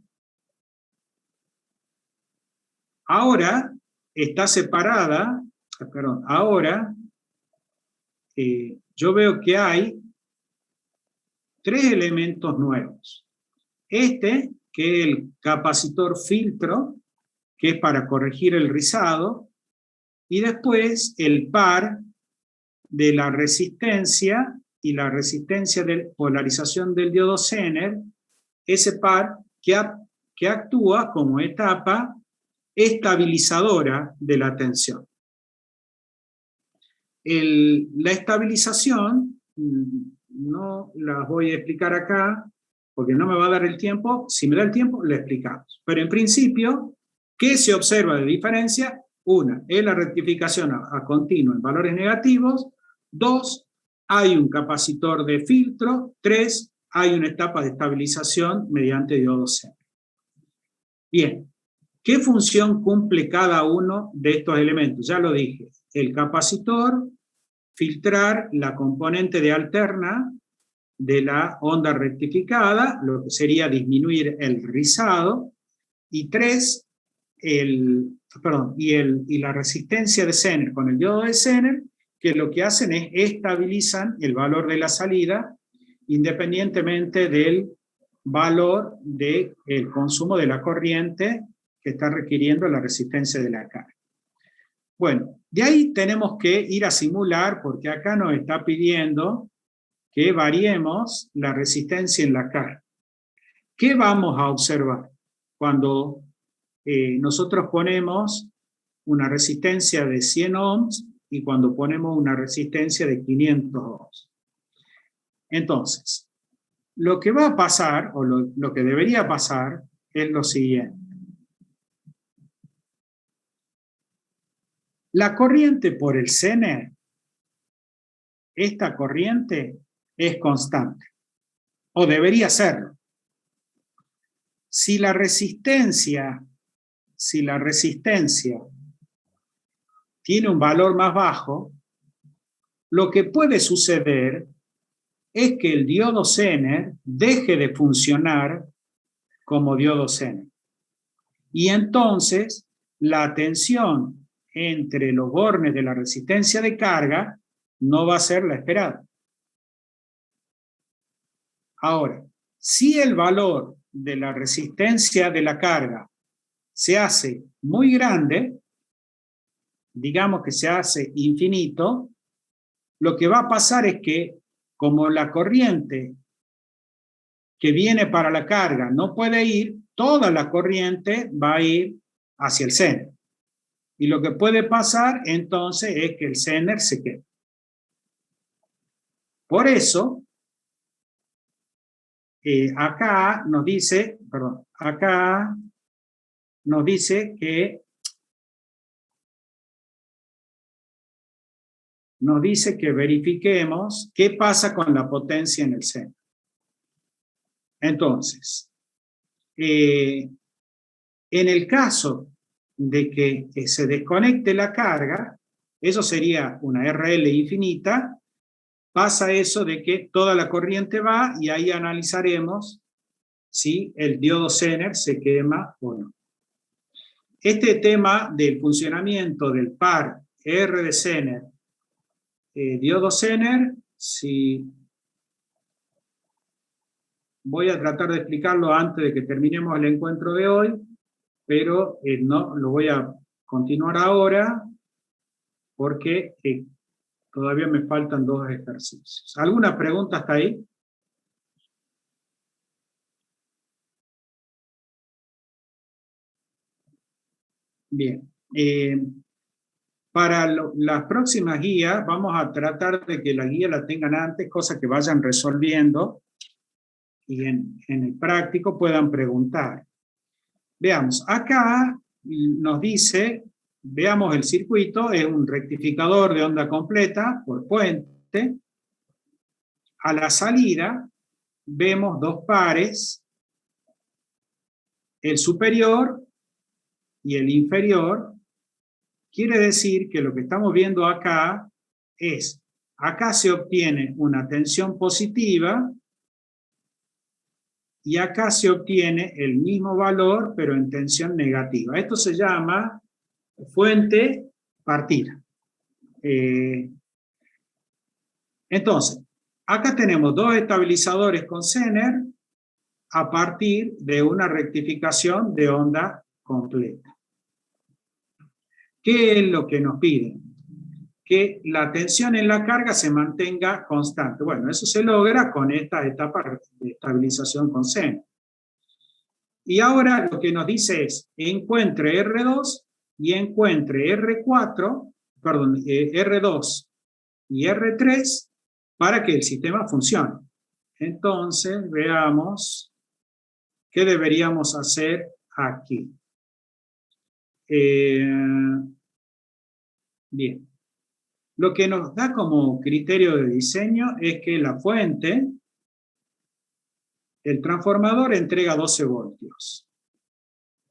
ahora está separada, perdón, ahora yo veo que hay 3 elementos nuevos. Este, que es el capacitor filtro, que es para corregir el rizado, y después el par de la resistencia y la resistencia de polarización del diodo Zener, ese par que actúa como etapa estabilizadora de la tensión. La estabilización no la voy a explicar acá porque no me va a dar el tiempo. Si me da el tiempo, lo explicamos. Pero en principio, ¿qué se observa de diferencia? Una, es la rectificación a continuo en valores negativos. 2, hay un capacitor de filtro. 3, hay una etapa de estabilización mediante diodo Zener. Bien, ¿qué función cumple cada uno de estos elementos? Ya lo dije, el capacitor, filtrar la componente de alterna de la onda rectificada, lo que sería disminuir el rizado, y 3, y la resistencia de Zener con el diodo de Zener, que lo que hacen es estabilizan el valor de la salida independientemente del valor del consumo de la corriente que está requiriendo la resistencia de la carga. Bueno, de ahí tenemos que ir a simular, porque acá nos está pidiendo que variemos la resistencia en la carga. ¿Qué vamos a observar cuando nosotros ponemos una resistencia de 100 ohms y cuando ponemos una resistencia de 500 ohms? Entonces, lo que va a pasar, o lo que debería pasar, es lo siguiente. La corriente por el Zener, esta corriente es constante, o debería serlo. Si la resistencia tiene un valor más bajo, lo que puede suceder es que el diodo Zener deje de funcionar como diodo Zener. Y entonces la tensión entre los bornes de la resistencia de carga no va a ser la esperada. Ahora, si el valor de la resistencia de la carga se hace muy grande, digamos que se hace infinito, lo que va a pasar es que como la corriente que viene para la carga no puede ir, toda la corriente va a ir hacia el Zener. Y lo que puede pasar entonces es que el Zener se quede. Por eso, acá nos dice que verifiquemos qué pasa con la potencia en el Zener. Entonces, en el caso de que se desconecte la carga, eso sería una RL infinita, pasa eso de que toda la corriente va y ahí analizaremos si el diodo Zener se quema o no. Este tema del funcionamiento del par R de Zener, diodo Zener, si voy a tratar de explicarlo antes de que terminemos el encuentro de hoy, pero no lo voy a continuar ahora porque todavía me faltan 2 ejercicios. ¿Alguna pregunta hasta ahí? Bien. Para las próximas guías vamos a tratar de que la guía la tengan antes, cosas que vayan resolviendo y en el práctico puedan preguntar. Veamos, acá nos dice, veamos el circuito, es un rectificador de onda completa por puente. A la salida vemos 2 pares, el superior y el inferior. Quiere decir que lo que estamos viendo acá es, acá se obtiene una tensión positiva y acá se obtiene el mismo valor, pero en tensión negativa. Esto se llama fuente-partida. Entonces, acá tenemos 2 estabilizadores con Zener a partir de una rectificación de onda completa. ¿Qué es lo que nos piden? Que la tensión en la carga se mantenga constante. Bueno, eso se logra con esta etapa de estabilización con Zener. Y ahora lo que nos dice es, encuentre R2 y encuentre R2 y R3 para que el sistema funcione. Entonces, veamos qué deberíamos hacer aquí. Bien. Lo que nos da como criterio de diseño es que la fuente, el transformador entrega 12 voltios.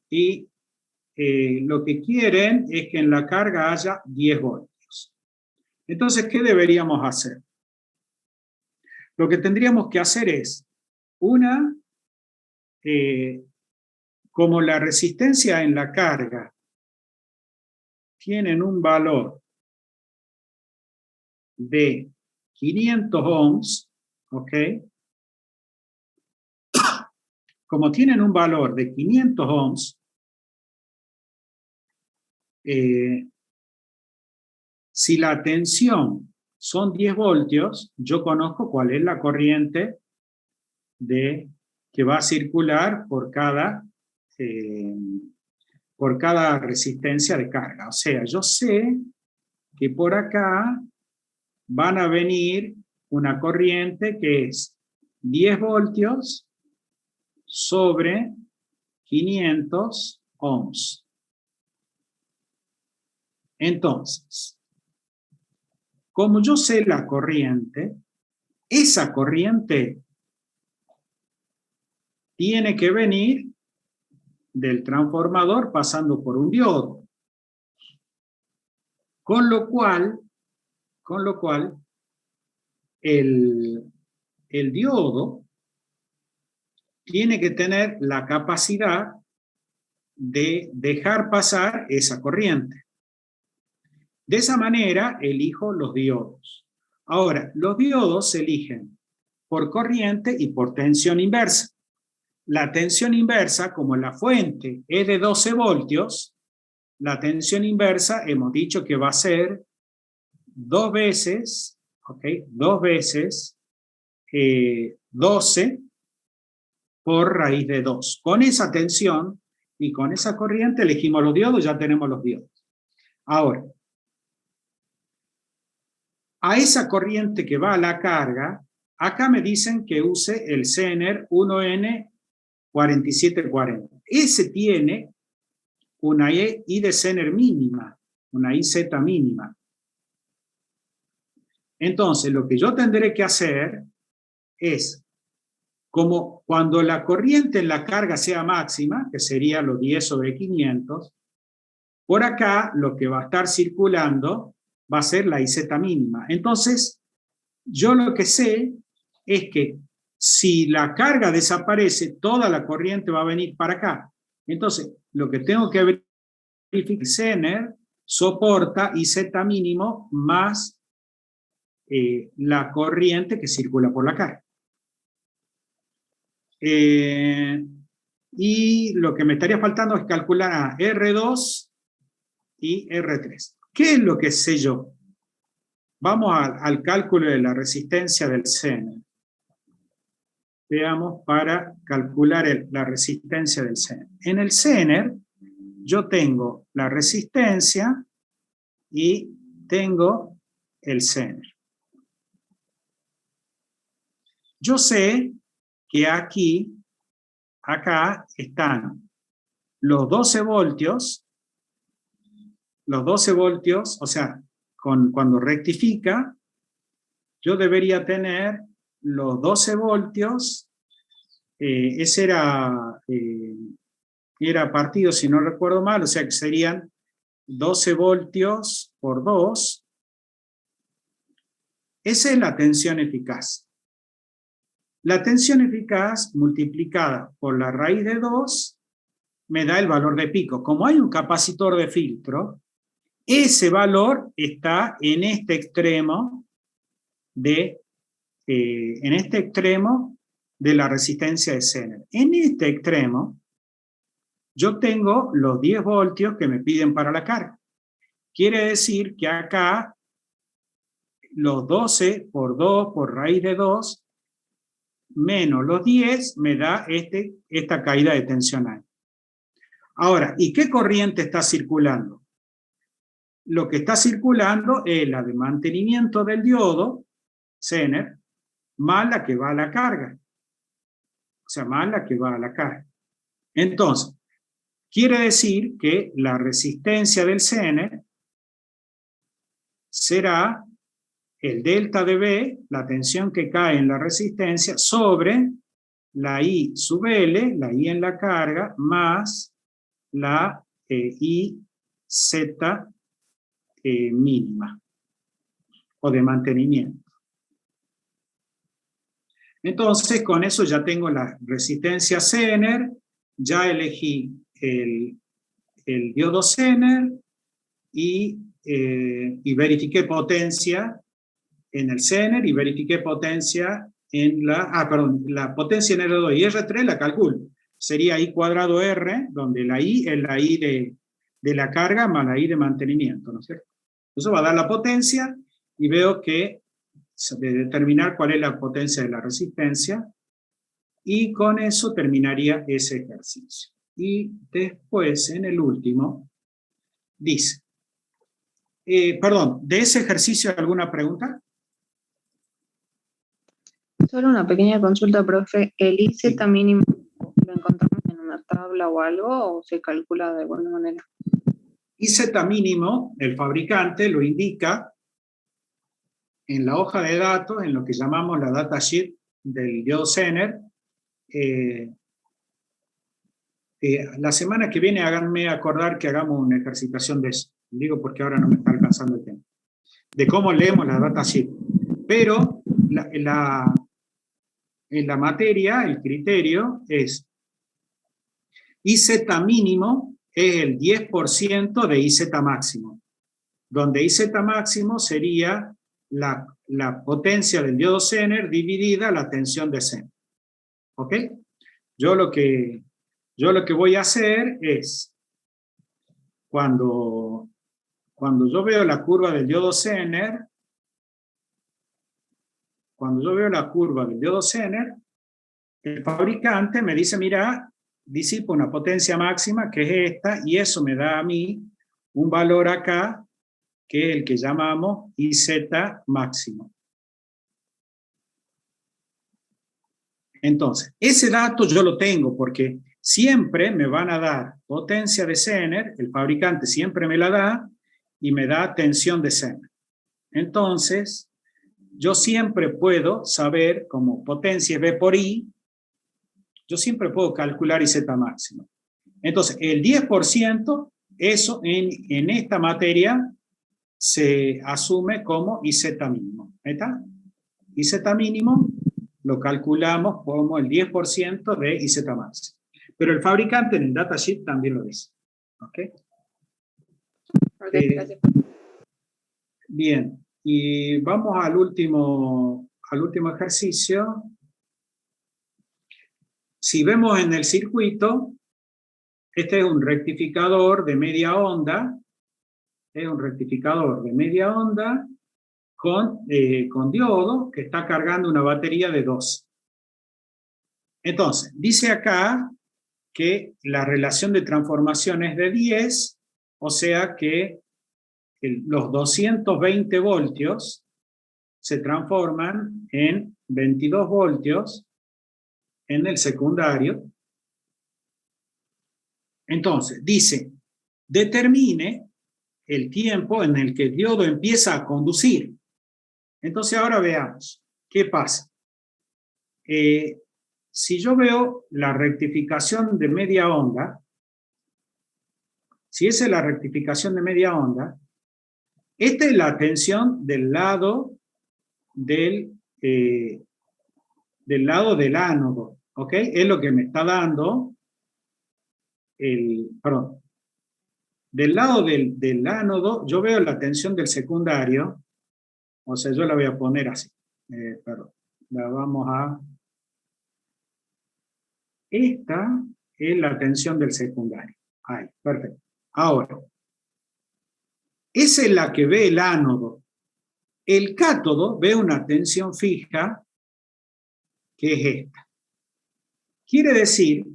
Y lo que quieren es que en la carga haya 10 voltios. Entonces, ¿qué deberíamos hacer? Lo que tendríamos que hacer es, como la resistencia en la carga tienen un valor de 500 ohms, ¿ok? Como tienen un valor de 500 ohms, si la tensión son 10 voltios, yo conozco cuál es la corriente que va a circular por cada resistencia de carga. O sea, yo sé que por acá van a venir una corriente que es 10 voltios sobre 500 ohms. Entonces, como yo sé la corriente, esa corriente tiene que venir del transformador pasando por un diodo. Con lo cual el diodo tiene que tener la capacidad de dejar pasar esa corriente. De esa manera elijo los diodos. Ahora, los diodos se eligen por corriente y por tensión inversa. La tensión inversa, como la fuente es de 12 voltios, la tensión inversa hemos dicho que va a ser 2 veces, ¿ok? 2 veces 12 por raíz de 2. Con esa tensión y con esa corriente elegimos los diodos, ya tenemos los diodos. Ahora, a esa corriente que va a la carga, acá me dicen que use el Zener 1N4740. Ese tiene una I de Zener mínima, una IZ mínima. Entonces, lo que yo tendré que hacer es, como cuando la corriente en la carga sea máxima, que sería los 10 sobre 500, por acá lo que va a estar circulando va a ser la IZ mínima. Entonces, yo lo que sé es que si la carga desaparece, toda la corriente va a venir para acá. Entonces, lo que tengo que verificar es que Zener soporta IZ mínimo más la corriente que circula por la carga. Y lo que me estaría faltando es calcular a R2 y R3. ¿Qué es lo que sé yo? Vamos al cálculo de la resistencia del Zener. Veamos para calcular la resistencia del Zener. En el Zener yo tengo la resistencia y tengo el Zener. Yo sé que acá están los 12 voltios, o sea, cuando rectifica, yo debería tener los 12 voltios, ese era partido, si no recuerdo mal, o sea que serían 12 voltios por 2. Esa es la tensión eficaz. La tensión eficaz multiplicada por la raíz de 2 me da el valor de pico. Como hay un capacitor de filtro, ese valor está en este extremo de la resistencia de Zener. En este extremo, yo tengo los 10 voltios que me piden para la carga. Quiere decir que acá los 12 por 2 por raíz de 2 menos los 10 me da esta caída de tensión ahí. Ahora, ¿y qué corriente está circulando? Lo que está circulando es la de mantenimiento del diodo, Zener, más la que va a la carga. O sea, más la que va a la carga. Entonces, quiere decir que la resistencia del Zener será el delta de B, la tensión que cae en la resistencia, sobre la I sub L, la I en la carga, más la IZ mínima, o de mantenimiento. Entonces, con eso ya tengo la resistencia Zener, ya elegí el diodo Zener y verifiqué potencia en el Zener y verifiqué potencia en la potencia en R2 y R3 la calculo. Sería I cuadrado R, donde la I es la I de la carga más la I de mantenimiento, ¿no es cierto? Eso va a dar la potencia y veo que de determinar cuál es la potencia de la resistencia y con eso terminaría ese ejercicio. Y después, en el último, dice, perdón, ¿de ese ejercicio alguna pregunta? Solo una pequeña consulta, profe. ¿El IZ mínimo lo encontramos en una tabla o algo o se calcula de alguna manera? IZ mínimo, el fabricante lo indica en la hoja de datos, en lo que llamamos la datasheet del diodo Zener. La semana que viene háganme acordar que hagamos una ejercitación de eso. Digo porque ahora no me está alcanzando el tiempo. De cómo leemos la datasheet. Pero en la materia, el criterio es IZ mínimo es el 10% de IZ máximo, donde IZ máximo sería la potencia del diodo Zener dividida la tensión de Zener. ¿Ok? Yo lo que voy a hacer es, cuando yo veo la curva del diodo Zener, el fabricante me dice, mira, disipa una potencia máxima que es esta, y eso me da a mí un valor acá, que es el que llamamos IZ máximo. Entonces, ese dato yo lo tengo porque siempre me van a dar potencia de Zener, el fabricante siempre me la da, y me da tensión de Zener. Entonces, yo siempre puedo saber, como potencia es V por I, yo siempre puedo calcular IZ máximo. Entonces, el 10%, eso en esta materia se asume como IZ mínimo. ¿Está? IZ mínimo lo calculamos como el 10% de IZ máximo. Pero el fabricante en el datasheet también lo dice. ¿Ok? Okay, gracias. Bien, y vamos al último ejercicio. Si vemos en el circuito, este es un rectificador de media onda, con diodo que está cargando una batería de 2. Entonces, dice acá que la relación de transformación es de 10, o sea que los 220 voltios se transforman en 22 voltios en el secundario. Entonces, dice, determine el tiempo en el que el diodo empieza a conducir. Entonces ahora veamos, ¿qué pasa? Si yo veo la rectificación de media onda, si esa es la rectificación de media onda, esta es la tensión del lado del ánodo, ¿ok? Es lo que me está dando del lado del ánodo, yo veo la tensión del secundario, o sea, yo la voy a poner así, la vamos a... Esta es la tensión del secundario. Ahí, perfecto. Ahora, esa es la que ve el ánodo. El cátodo ve una tensión fija, que es esta. Quiere decir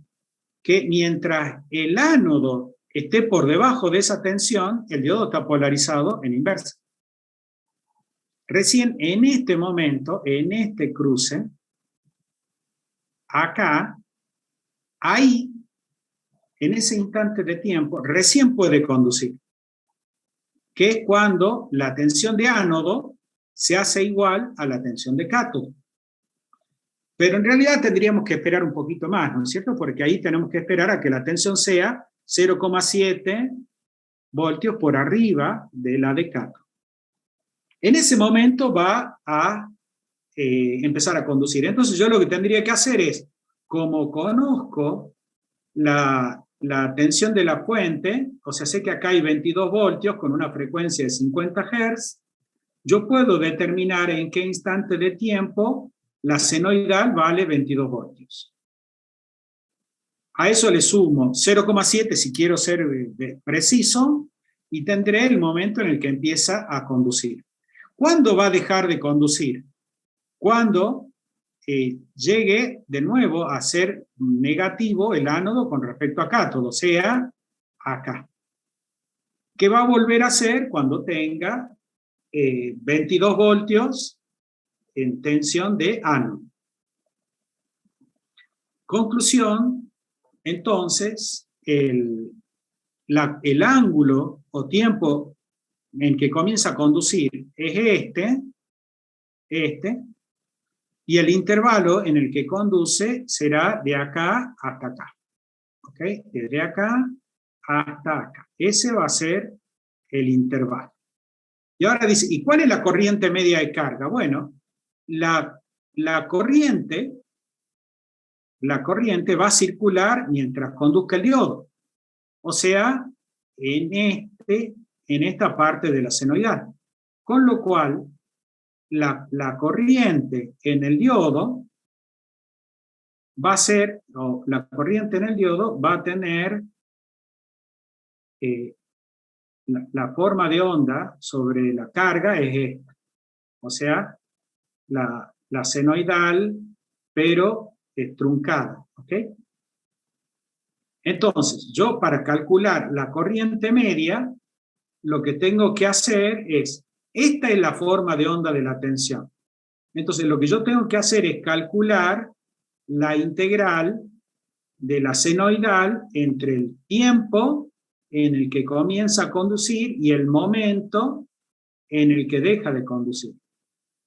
que mientras el ánodo esté por debajo de esa tensión, el diodo está polarizado en inversa. Recién en este momento, en este cruce, acá, ahí, en ese instante de tiempo, recién puede conducir, que es cuando la tensión de ánodo se hace igual a la tensión de cátodo. Pero en realidad tendríamos que esperar un poquito más, ¿no es cierto? Porque ahí tenemos que esperar a que la tensión sea 0,7 voltios por arriba de la de cátodo. En ese momento va a empezar a conducir. Entonces yo lo que tendría que hacer es, como conozco la tensión de la fuente, o sea, sé que acá hay 22 voltios con una frecuencia de 50 Hz, yo puedo determinar en qué instante de tiempo la senoidal vale 22 voltios. A eso le sumo 0,7 si quiero ser preciso, y tendré el momento en el que empieza a conducir. ¿Cuándo va a dejar de conducir? Cuando llegue de nuevo a ser negativo el ánodo con respecto a cátodo, o sea, acá. ¿Qué va a volver a hacer cuando tenga 22 voltios en tensión de ánodo? Conclusión, entonces, el ángulo o tiempo en que comienza a conducir es este, y el intervalo en el que conduce será de acá hasta acá. ¿Ok? Desde acá hasta acá. Ese va a ser el intervalo. Y ahora dice, ¿y cuál es la corriente media de carga? Bueno, la corriente va a circular mientras conduzca el diodo. O sea, en esta parte de la senoidal. Con lo cual, la corriente en el diodo va a ser, o la corriente en el diodo va a tener la forma de onda sobre la carga es esta. O sea, la senoidal, pero truncada. ¿Ok? Entonces, yo para calcular la corriente media, lo que tengo que hacer es, esta es la forma de onda de la tensión. Entonces, lo que yo tengo que hacer es calcular la integral de la senoidal entre el tiempo en el que comienza a conducir y el momento en el que deja de conducir.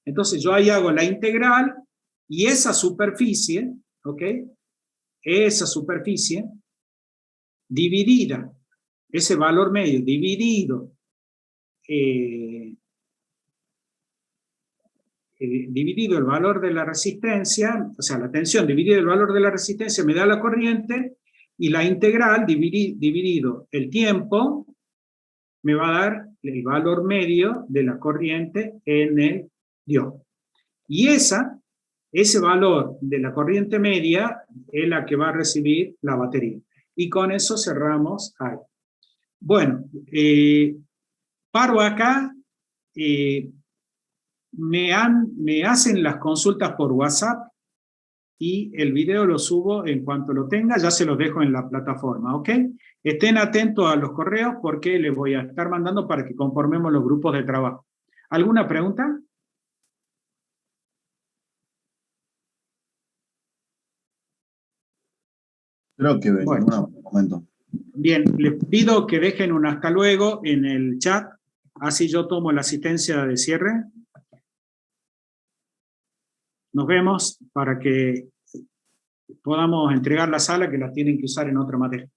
Entonces, yo ahí hago la integral y esa superficie, ¿ok? Esa superficie dividida, ese valor medio dividido dividido el valor de la resistencia, o sea, la tensión dividido el valor de la resistencia me da la corriente, y la integral dividido el tiempo me va a dar el valor medio de la corriente en el diodo. Y ese valor de la corriente media es la que va a recibir la batería. Y con eso cerramos ahí. Bueno, paro acá. Me hacen las consultas por WhatsApp y el video lo subo en cuanto lo tenga, ya se los dejo en la plataforma, ¿ok? Estén atentos a los correos porque les voy a estar mandando para que conformemos los grupos de trabajo. ¿Alguna pregunta? Creo que Bueno. bueno, un momento. Bien, les pido que dejen un hasta luego en el chat, así yo tomo la asistencia de cierre. Nos vemos para que podamos entregar la sala que la tienen que usar en otra materia.